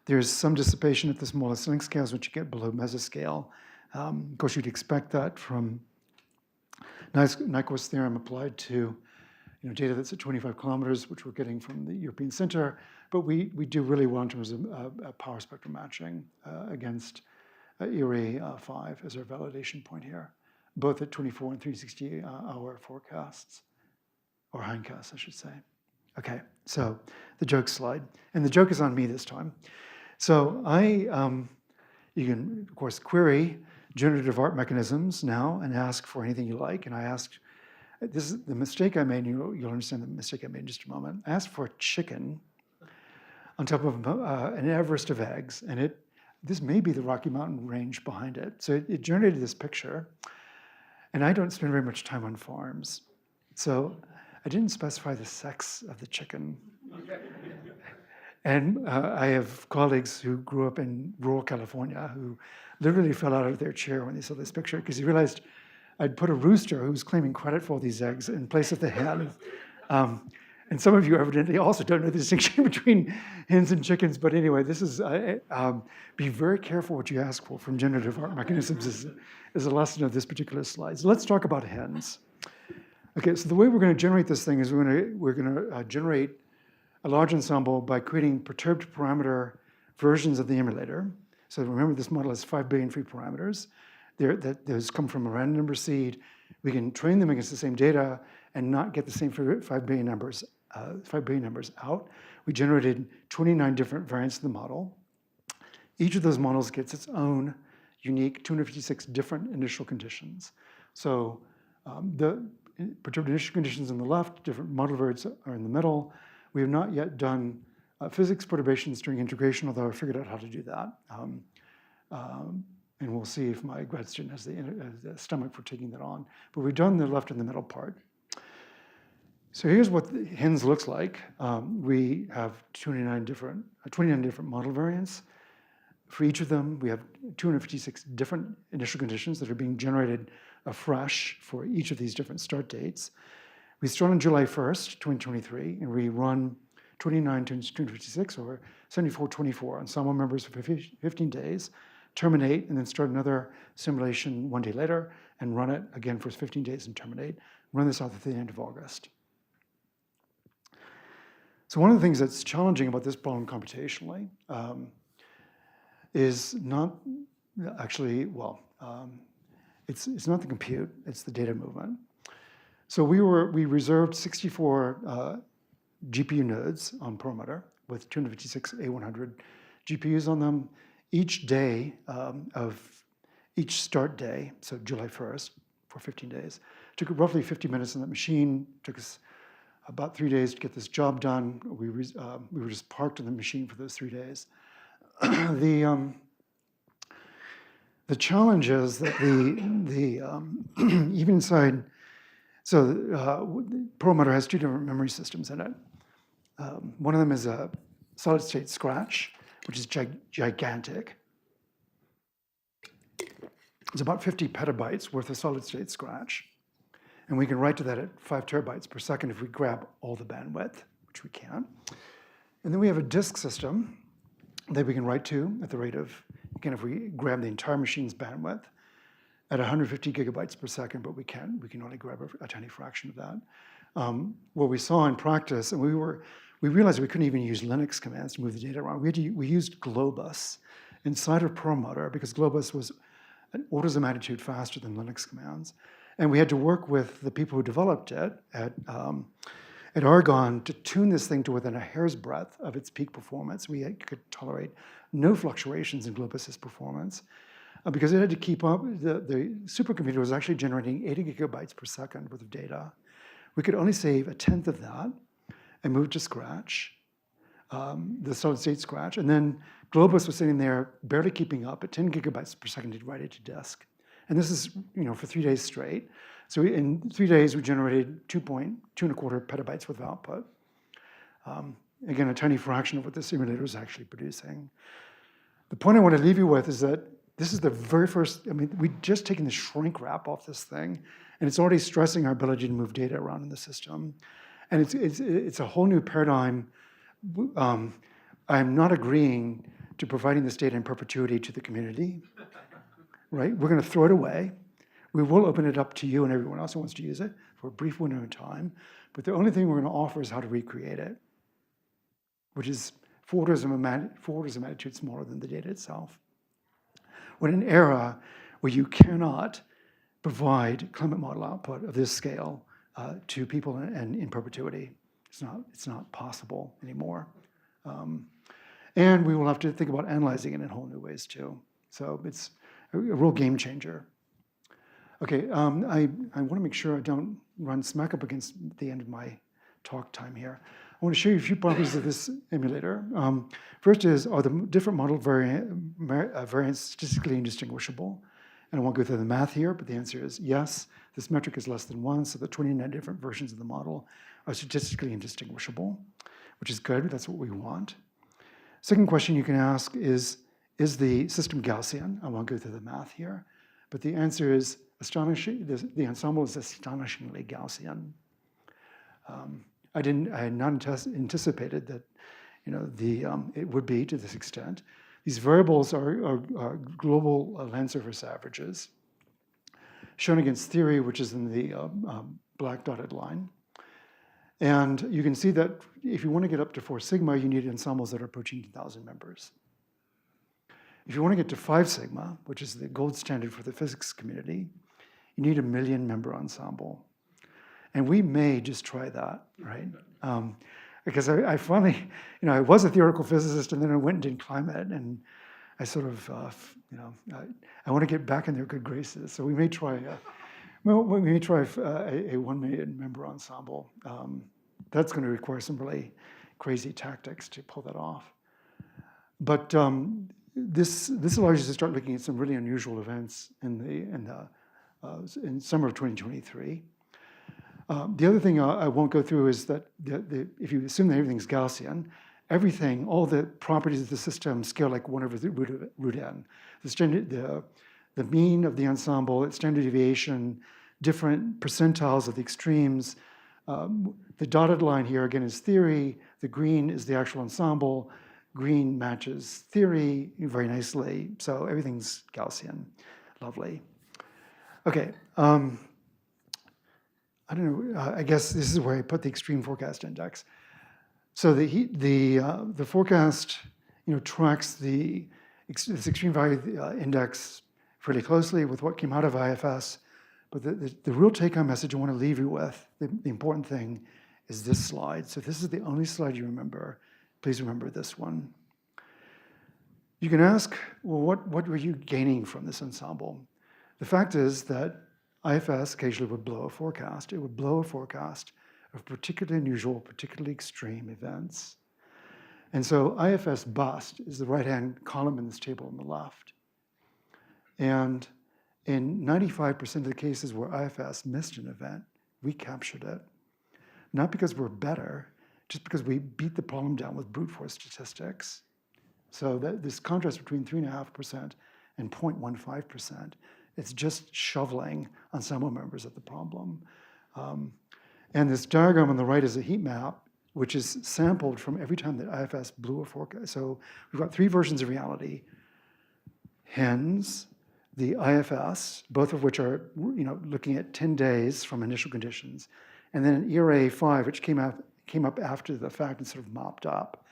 there's some dissipation at the smallest length scales, which you get below mesoscale. Of course, you'd expect that from Nyquist's theorem applied to data that's at 25 kilometers, which we're getting from the European Center. But we do really well in terms of power spectrum matching against ERA 5 as our validation point here, both at 24 and 360-hour forecasts, or hindcasts, I should say. Okay, so the joke slide. And the joke is on me this time. So you can, of course, query generative art mechanisms now and ask for anything you like. And I asked, this is the mistake I made, you'll understand the mistake I made in just a moment. I asked for a chicken on top of an Everest of eggs, and this may be the Rocky Mountain range behind it. So it generated this picture, and I don't spend very much time on farms. So I didn't specify the sex of the chicken. And I have colleagues who grew up in rural California who literally fell out of their chair when they saw this picture because he realized I'd put a rooster who was claiming credit for all these eggs in place of the hen. And some of you evidently also don't know the distinction between hens and chickens. But anyway, this is, be very careful what you ask for from generative art mechanisms is a lesson of this particular slide. So let's talk about hens. Okay, so the way we're going to generate this thing is we're going to generate a large ensemble by creating perturbed parameter versions of the emulator. So remember, this model has 5 billion free parameters. Those come from a random number seed. We can train them against the same data and not get the same 5 billion numbers out. We generated 29 different variants of the model. Each of those models gets its own unique 256 different initial conditions. So the perturbed initial conditions on the left, different model variants are in the middle. We have not yet done physics perturbations during integration, although I figured out how to do that. And we'll see if my grad student has the stomach for taking that on. But we've done the left and the middle part. So here's what the HENS looks like. We have 29 different model variants. For each of them, we have 256 different initial conditions that are being generated afresh for each of these different start dates. We start on July 1st, 2023, and we run 29 times 256, or 7424 ensemble members for 15 days, terminate, and then start another simulation 1 day later, and run it again for 15 days and terminate. Run this out at the end of August. So one of the things that's challenging about this problem computationally is not actually, it's not the compute, it's the data movement. So we reserved 64 GPU nodes on Perlmutter with 256 A100 GPUs on them. Each day of each start day, so July 1st for 15 days, took roughly 50 minutes on that machine. Took us about 3 days to get this job done. We were just parked on the machine for those 3 days. The challenge is that even inside, so Perlmutter has 2 different memory systems in it. One of them is a solid state scratch, which is gigantic. It's about 50 petabytes worth of solid state scratch. And we can write to that at 5 terabytes per second if we grab all the bandwidth, which we can. And then we have a disk system that we can write to at the rate of, again, if we grab the entire machine's bandwidth at 150 gigabytes per second, but we can only grab a tiny fraction of that. What we saw in practice, and we realized we couldn't even use Linux commands to move the data around. We used Globus inside of Perlmutter because Globus was an orders of magnitude faster than Linux commands. And we had to work with the people who developed it at Argonne to tune this thing to within a hair's breadth of its peak performance. We could tolerate no fluctuations in Globus's performance because it had to keep up. The supercomputer was actually generating 80 gigabytes per second worth of data. We could only save a tenth of that and move to scratch, the solid state scratch. And then Globus was sitting there barely keeping up at 10 gigabytes per second to write it to disk. And this is, for 3 days straight. So in 3 days, we generated 2.25 petabytes worth of output. Again, a tiny fraction of what this emulator is actually producing. The point I want to leave you with is that this is the very first, we've just taken the shrink wrap off this thing, and it's already stressing our ability to move data around in the system. And it's a whole new paradigm. I'm not agreeing to providing this data in perpetuity to the community. Right? We're going to throw it away. We will open it up to you and everyone else who wants to use it for a brief window of time. But the only thing we're going to offer is how to recreate it, which is 4 orders of magnitude smaller than the data itself. We're in an era where you cannot provide climate model output of this scale to people and in perpetuity. It's not possible anymore. And we will have to think about analyzing it in whole new ways too. So it's a real game changer. Okay, I want to make sure I don't run smack up against the end of my talk time here. I want to show you a few properties of this emulator. First are the different model variants statistically indistinguishable? And I won't go through the math here, but the answer is yes. This metric is less than 1, so the 29 different versions of the model are statistically indistinguishable, which is good. That's what we want. Second question you can ask is the system Gaussian? I won't go through the math here, but the answer is astonishing. The ensemble is astonishingly Gaussian. I had not anticipated that, it would be to this extent. These variables are global land surface averages shown against theory, which is in the black dotted line. And you can see that if you want to get up to 4 sigma, you need ensembles that are approaching 1,000 members. If you want to get to 5 sigma, which is the gold standard for the physics community, you need a 1 million member ensemble. And we may just try that, right? Because I finally, I was a theoretical physicist, and then I went and did climate, and I sort of, I want to get back in their good graces. So we may try, a 1 million member ensemble. That's going to require some really crazy tactics to pull that off. But this allows you to start looking at some really unusual events in summer of 2023. The other thing I won't go through is that if you assume that everything's Gaussian, all the properties of the system scale like 1 over the root n. The mean of the ensemble, its standard deviation, different percentiles of the extremes. The dotted line here, again, is theory. The green is the actual ensemble. Green matches theory very nicely. So everything's Gaussian. Lovely. Okay. I don't know. I guess this is where I put the extreme forecast index. So the forecast, tracks this extreme value index fairly closely with what came out of IFS. But the real take-home message I want to leave you with, the important thing, is this slide. So this is the only slide you remember. Please remember this one. You can ask, well, what were you gaining from this ensemble? The fact is that IFS occasionally would blow a forecast. It would blow a forecast of particularly unusual, particularly extreme events. And so IFS bust is the right-hand column in this table on the left. And in 95% of the cases where IFS missed an event, we captured it. Not because we're better, just because we beat the problem down with brute force statistics. So this contrast between 3.5% and 0.15%, it's just shoveling ensemble members at the problem. And this diagram on the right is a heat map, which is sampled from every time that IFS blew a forecast. So we've got 3 versions of reality: HENS, the IFS, both of which are looking at 10 days from initial conditions, and then an ERA 5, which came up after the fact and sort of mopped up.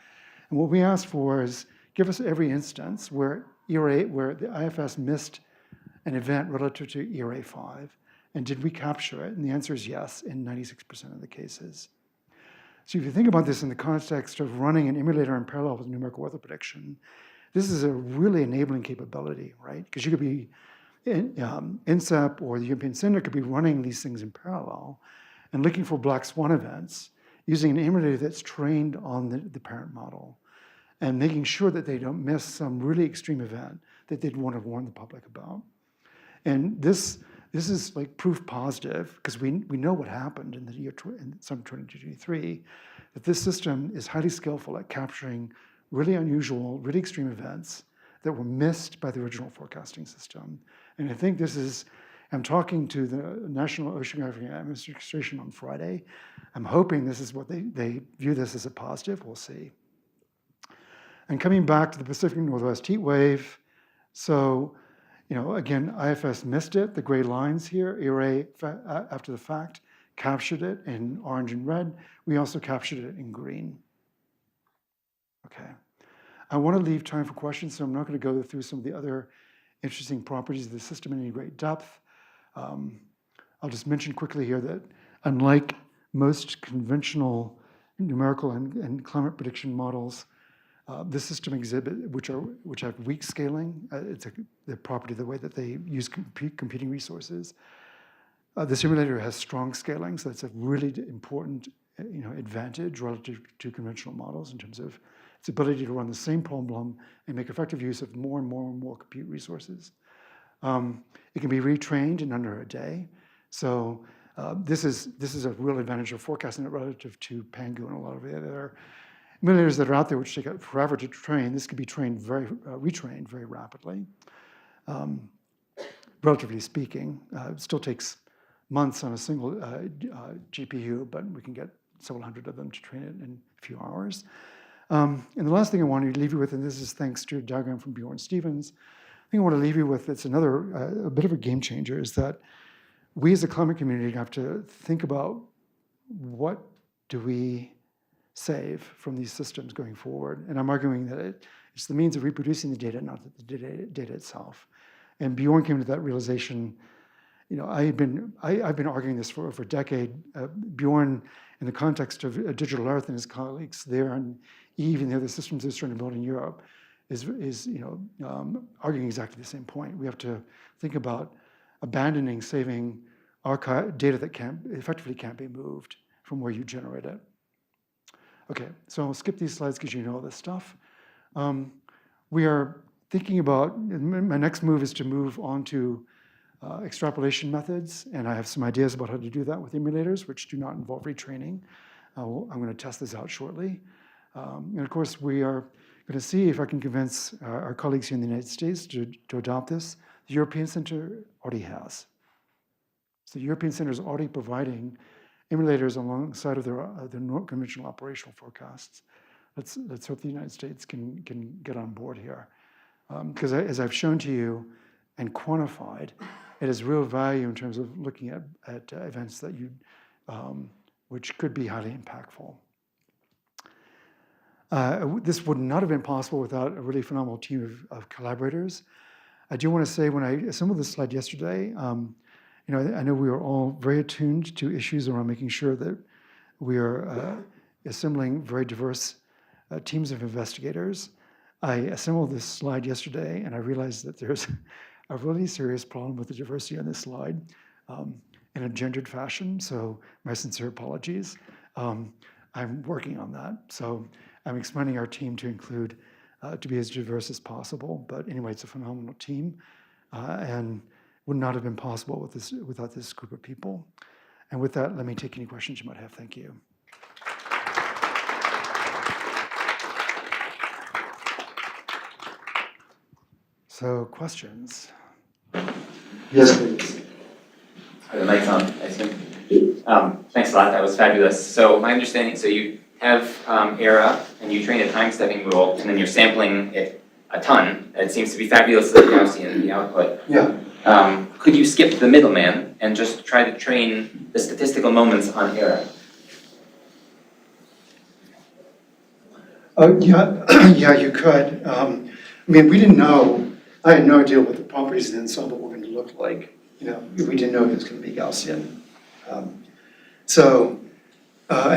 And what we asked for is give us every instance where the IFS missed an event relative to ERA 5, and did we capture it? And the answer is yes in 96% of the cases. So if you think about this in the context of running an emulator in parallel with numerical weather prediction, this is a really enabling capability, right? Because you could be, INSEP or the European Center could be running these things in parallel and looking for black swan events using an emulator that's trained on the parent model and making sure that they don't miss some really extreme event that they'd want to warn the public about. And this is like proof positive, because we know what happened in the year summer 2023, that this system is highly skillful at capturing really unusual, really extreme events that were missed by the original forecasting system. And I think I'm talking to the National Oceanographic Administration on Friday. I'm hoping this is what they view this as a positive. We'll see. And coming back to the Pacific Northwest heat wave, so, again, IFS missed it. The gray lines here, ERA after the fact, captured it in orange and red. We also captured it in green. Okay. I want to leave time for questions, so I'm not going to go through some of the other interesting properties of the system in any great depth. I'll just mention quickly here that unlike most conventional numerical and climate prediction models, this system which have weak scaling. It's the property of the way that they use computing resources. The simulator has strong scaling, so that's a really important advantage relative to conventional models in terms of its ability to run the same problem and make effective use of more and more and more compute resources. It can be retrained in under a day. So this is a real advantage of ForecastNet relative to Pangu and a lot of the other emulators that are out there, which take forever to train. This could be retrained very rapidly. Relatively speaking, it still takes months on a single GPU, but we can get several hundred of them to train it in a few hours. And the last thing I want to leave you with, and this is thanks to a diagram from Bjorn Stevens, the thing I want to leave you with, it's another a bit of a game changer, is that we as a climate community have to think about what do we save from these systems going forward. And I'm arguing that it's the means of reproducing the data, not the data itself. And Bjorn came to that realization. I've been arguing this for over a decade. Bjorn, in the context of Digital Earth and his colleagues there on Eve and the other systems they're starting to build in Europe, is arguing exactly the same point. We have to think about abandoning, saving data that effectively can't be moved from where you generate it. Okay, so I'll skip these slides because you know this stuff. We are thinking about, my next move is to move on to extrapolation methods, and I have some ideas about how to do that with emulators, which do not involve retraining. I'm going to test this out shortly. And of course, we are going to see if I can convince our colleagues here in the United States to adopt this. The European Center already has. So the European Center is already providing emulators alongside of their conventional operational forecasts. Let's hope the United States can get on board here. Because as I've shown to you and quantified, it has real value in terms of looking at events that which could be highly impactful. This would not have been possible without a really phenomenal team of collaborators. I do want to say, when I assembled this slide yesterday, I know we are all very attuned to issues around making sure that we are assembling very diverse teams of investigators. I assembled this slide yesterday, and I realized that there's a really serious problem with the diversity on this slide in a gendered fashion, so my sincere apologies. I'm working on that, so I'm expanding our team to include, to be as diverse as possible, but anyway, it's a phenomenal team, and would not have been possible without this group of people. And with that, let me take any questions you might have. Thank you. So, questions? Yes, please. The mic's on, I assume. Thanks a lot, that was fabulous. So my understanding, so you have ERA, and you train a time-stepping rule, and then you're sampling it a ton. It seems to be fabulously Gaussian in the output. Yeah. Could you skip the middleman and just try to train the statistical moments on ERA? Yeah, you could. We didn't know. I had no idea what the properties of the ensemble were going to look like. We didn't know it was going to be Gaussian. And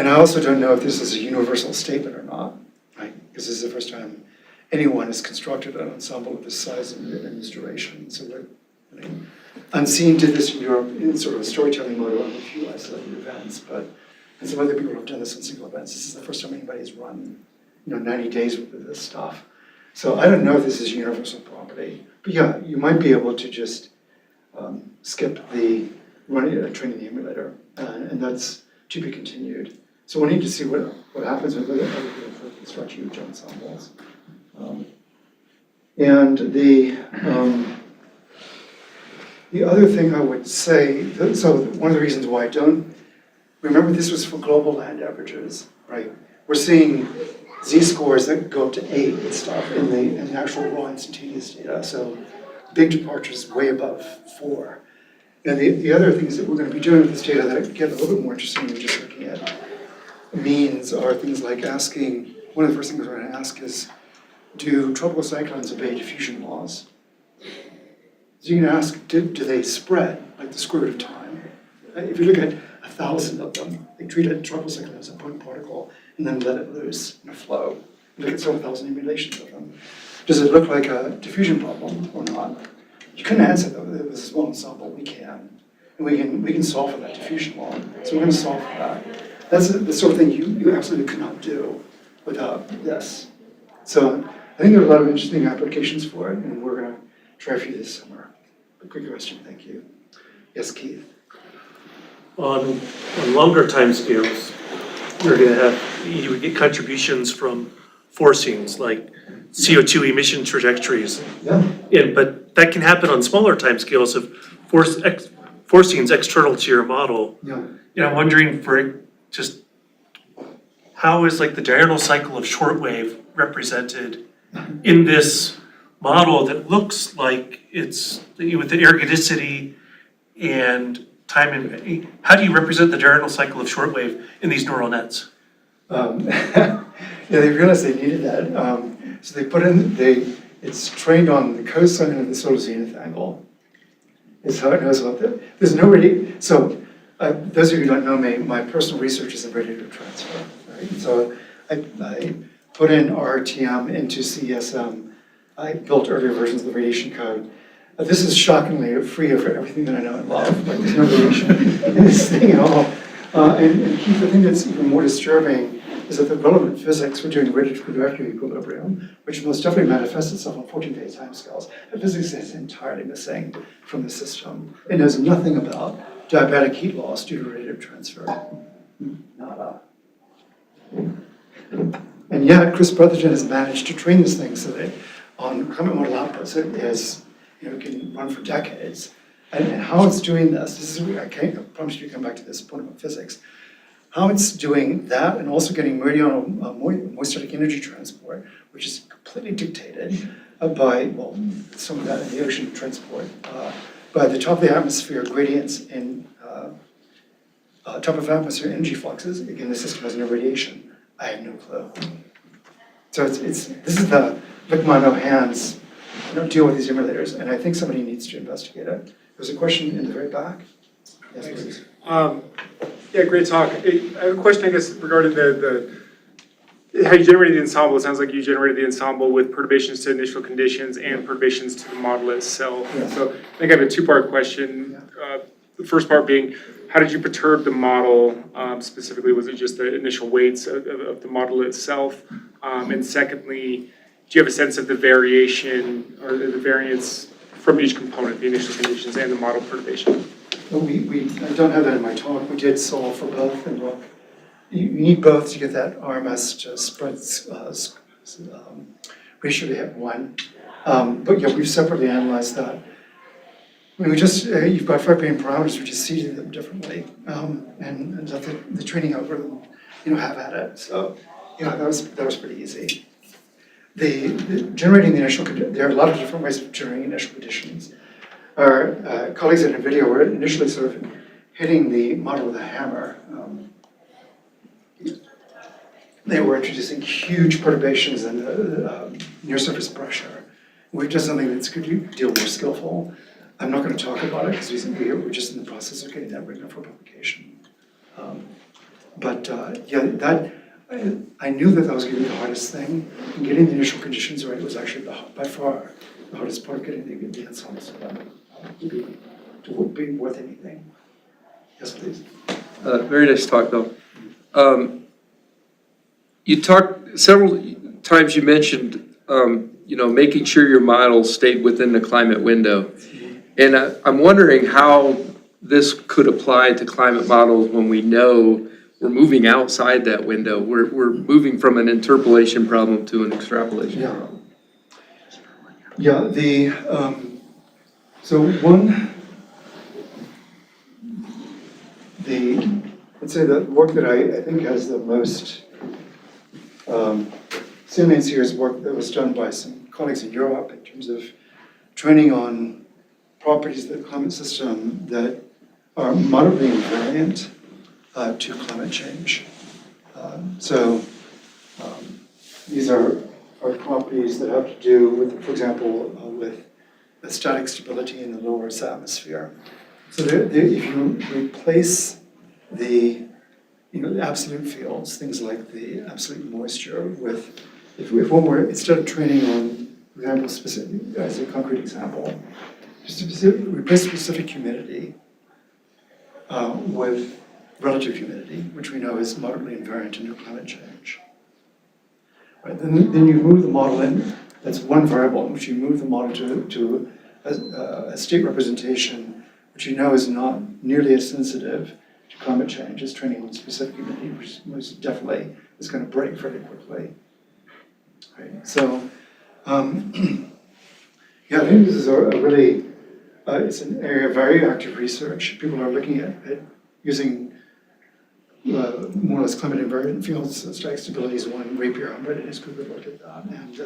I also don't know if this is a universal statement or not, right? Because this is the first time anyone has constructed an ensemble of this size and this duration. So we're unseen to this in Europe in sort of a storytelling mode on a few isolated events, and some other people have done this on single events. This is the first time anybody's run 90 days worth of this stuff. So I don't know if this is a universal property, but yeah, you might be able to just skip the training the emulator, and that's to be continued. So we need to see what happens with other people construct huge ensembles. And the other thing I would say, so one of the reasons why I don't, remember this was for global land averages, right? We're seeing z-scores that go up to 8 and stuff in the actual raw instantaneous data, so big departures way above 4. And the other things that we're going to be doing with this data that get a little bit more interesting than just looking at means are things like asking, one of the first things we're going to ask is, do tropical cyclones obey diffusion laws? So you can ask, do they spread like the square root of time? If you look at 1,000 of them, they treat a tropical cyclone as a point particle and then let it loose in a flow. Look at several thousand emulations of them. Does it look like a diffusion problem or not? You couldn't answer that with a small ensemble. We can. And we can solve for that diffusion law. So we're going to solve for that. That's the sort of thing you absolutely could not do without this. So I think there are a lot of interesting applications for it, and we're going to try a few this summer. A quick question, thank you. Yes, Keith. On longer time scales, you would get contributions from forcings like CO2 emission trajectories. Yeah. But that can happen on smaller time scales of forcings external to your model. Yeah. And I'm wondering for just how is like the diurnal cycle of shortwave represented in this model that looks like it's with the ergodicity and how do you represent the diurnal cycle of shortwave in these neural nets? Yeah, they realized they needed that. So they put in, it's trained on the cosine of the solar zenith angle. Is how it knows about that. There's no so those of you who don't know me, my personal research is in radiative transfer, right? So I put in RTM into CSM. I built earlier versions of the radiation code. This is shockingly free of everything that I know and love. Like there's no radiation in this thing at all. And Keith, the thing that's even more disturbing is that the relevant physics for doing radiative conductive equilibrium, which most definitely manifests itself on 14-day timescales, that physics is entirely missing from the system. It knows nothing about diabatic heat loss due to radiative transfer. Nada. And yet, Chris Brotherton has managed to train this thing so that on climate model outputs, it is, can run for decades. And how it's doing this is, I promise you to come back to this point about physics. How it's doing that and also getting meridional moistatic energy transport, which is completely dictated by, well, some of that in the ocean transport, by the top of the atmosphere gradients in top of atmosphere energy fluxes. Again, the system has no radiation. I have no clue. So this is the lick my no hands, deal with these emulators, and I think somebody needs to investigate it. There's a question in the very back. Yes, please. Yeah, great talk. I have a question, I guess, regarding how you generated the ensemble. It sounds like you generated the ensemble with perturbations to initial conditions and perturbations to the model itself. Yeah. So I think I have a two-part question. The first part being, how did you perturb the model? Specifically, was it just the initial weights of the model itself? And secondly, do you have a sense of the variation or the variance from each component, the initial conditions and the model perturbation? Well, I don't have that in my talk. We did solve for both, and look, you need both to get that RMS to spread ratio to hit 1. But yeah, we've separately analyzed that. We just, you've got 5 billion parameters, we just seeded them differently, and let the training algorithm, have at it. So, that was pretty easy. Generating the initial, there are a lot of different ways of generating initial conditions. Our colleagues at NVIDIA were initially sort of hitting the model with a hammer. They were introducing huge perturbations in the near surface pressure. We've done something that's a good deal more skillful. I'm not going to talk about it because we're just in the process of getting that written up for publication. I knew that was going to be the hardest thing. And getting the initial conditions right was actually by far the hardest part of getting the ensembles to be worth anything. Yes, please. Very nice talk, though. You talked several times. You mentioned, making sure your model stayed within the climate window, and I'm wondering how this could apply to climate models when we know we're moving outside that window. We're moving from an interpolation problem to an extrapolation problem. Yeah. Let's say the work that I think has the most salience here is work that was done by some colleagues in Europe in terms of training on properties of the climate system that are moderately invariant to climate change. These are properties that have to do with, for example, with the static stability in the lower Earth's atmosphere. So if you replace the absolute fields, things like the absolute moisture, with if one were, instead of training on, for example, specific as a concrete example, just replace specific humidity with relative humidity, which we know is moderately invariant to climate change. Right, then you move the model in. That's one variable in which you move the model to a state representation, which you know is not nearly as sensitive to climate change as training on specific humidity, which most definitely is going to break fairly quickly. Right, so I think this is a really it's an area of very active research. People are looking at using more or less climate invariant fields. Static stability is one. Rapier on Reddit is good to look at that, and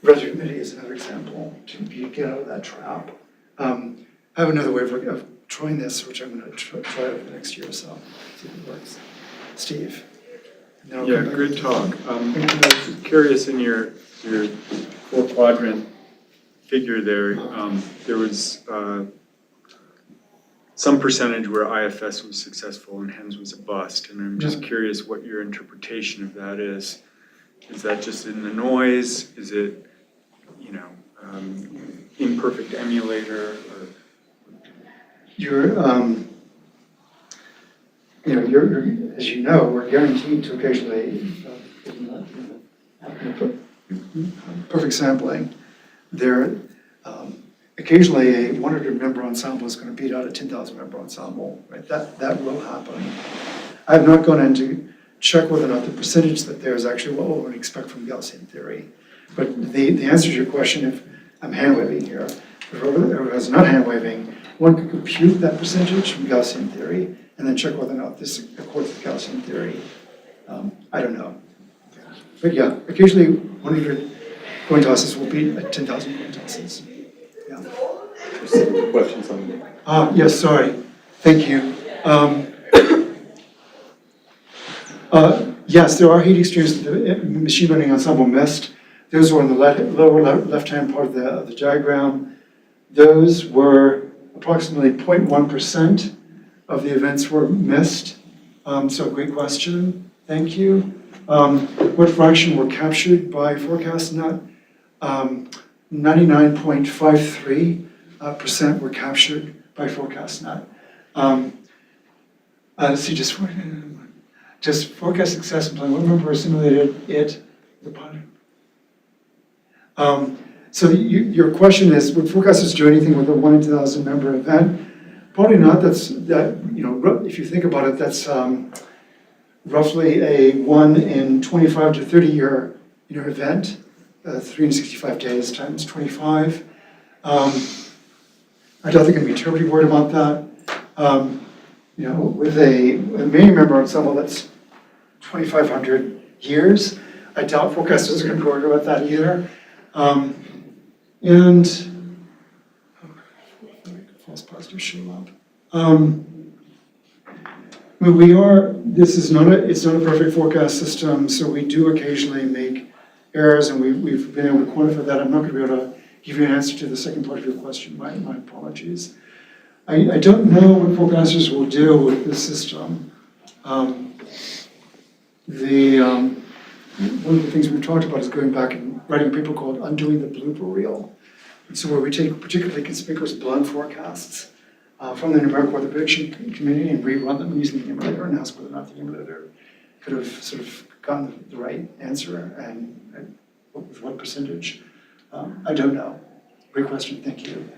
relative humidity is another example to get out of that trap. I have another way of deploying this, which I'm going to try over the next year or so, see if it works. Steve? And then I'll Yeah, come back good to- talk. I was curious in your four quadrant figure there, there was some percentage where IFS was successful and HENS was a bust, and I'm just curious what your interpretation of that is. Is that just in the noise? Is it, you know, imperfect emulator? Or? You're, as you know, we're guaranteed to occasionally perfect sampling. There, occasionally a 100 member ensemble is going to beat out a 10,000 member ensemble, right? That will happen. I have not gone in to check whether or not the percentage that there is actually what one would expect from Gaussian theory. But the answer to your question, if I'm hand waving here, if it's not hand waving, one could compute that percentage from Gaussian theory and then check whether or not this accords with Gaussian theory. I don't know. But yeah, occasionally 100 coin tosses will beat 10,000 coin tosses. Yeah. Questions on that? Yes, sorry. Thank you. Yes, there are heat extremes that the machine learning ensemble missed. Those were on the lower left-hand part of the diagram. Those were approximately 0.1% of the events were missed. So great question. Thank you. What fraction were captured by ForecastNet? 99.53% were captured by ForecastNet. Let's see, just forecast success and plan. What member simulated it? So your question is, would forecasters do anything with a 1 in 2,000 member event? Probably not. If you think about it, that's roughly a 1 in 25 to 30 year event, 365 days times 25. I don't think I'd be terribly worried about that. With a main member ensemble that's 2,500 years, I doubt forecasters are going to be worried about that either. False positives show up. It's not a perfect forecast system, so we do occasionally make errors, and we've been able to quantify that. I'm not going to be able to give you an answer to the second part of your question. My apologies. I don't know what forecasters will do with this system. One of the things we've talked about is going back and writing a paper called Undoing the Blooper Reel. And so where we take particularly conspicuous blunt forecasts from the numerical weather prediction community and rerun them using the emulator and ask whether or not the emulator could have sort of gotten the right answer and with what percentage. I don't know. Great question, thank you.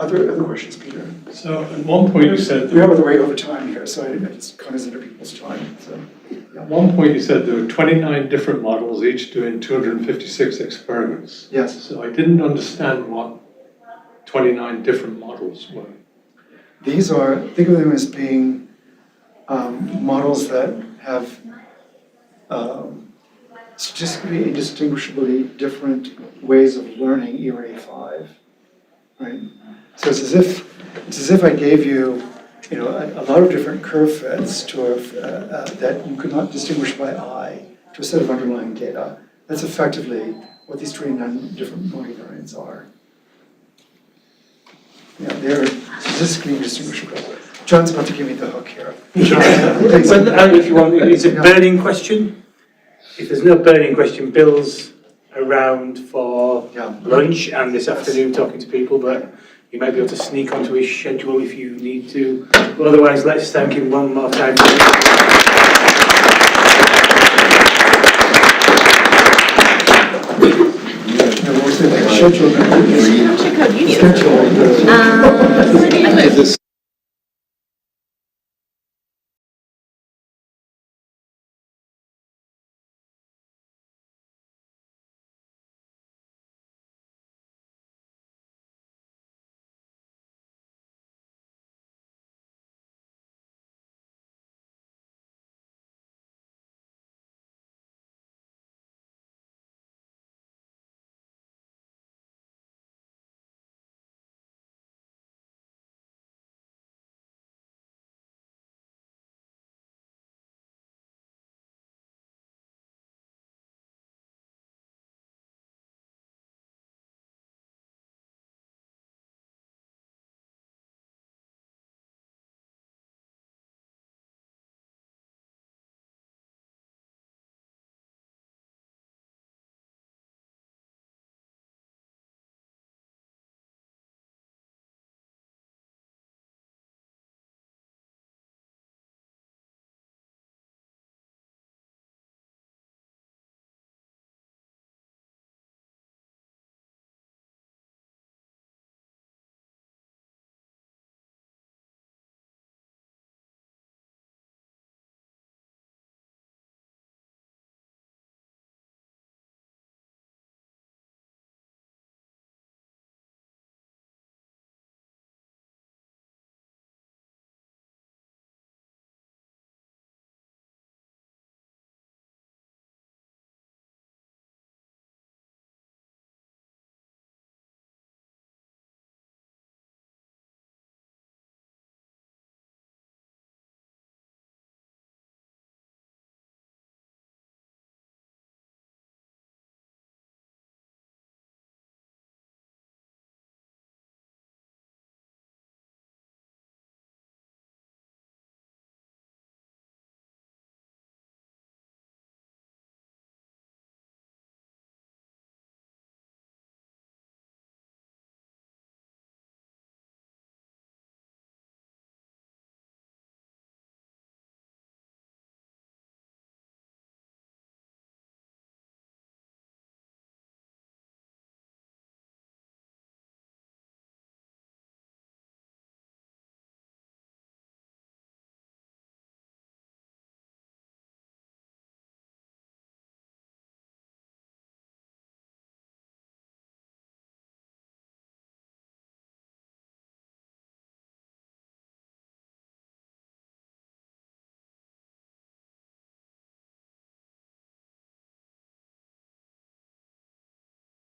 Other questions, Peter? So at one point you said, We are way over time here, so I just consider people's time. So, yeah. at one point you said there were 29 different models, each doing 256 experiments. Yes. So I didn't understand what 29 different models were. These are, think of them as being models that have statistically indistinguishably different ways of learning E-ray 5, right? So it's as if I gave you, a lot of different curve fits that you could not distinguish by eye to a set of underlying data. That's effectively what these 29 different Mori variants are. Yeah, they're statistically indistinguishable. John's about to give me the hook here. John, If you want, it's a burning question. If there's no burning question, Bill's around for lunch and this afternoon talking to people, but you might be able to sneak onto his schedule if you need to. But otherwise, let's thank him one more time. Schedule. Schedule.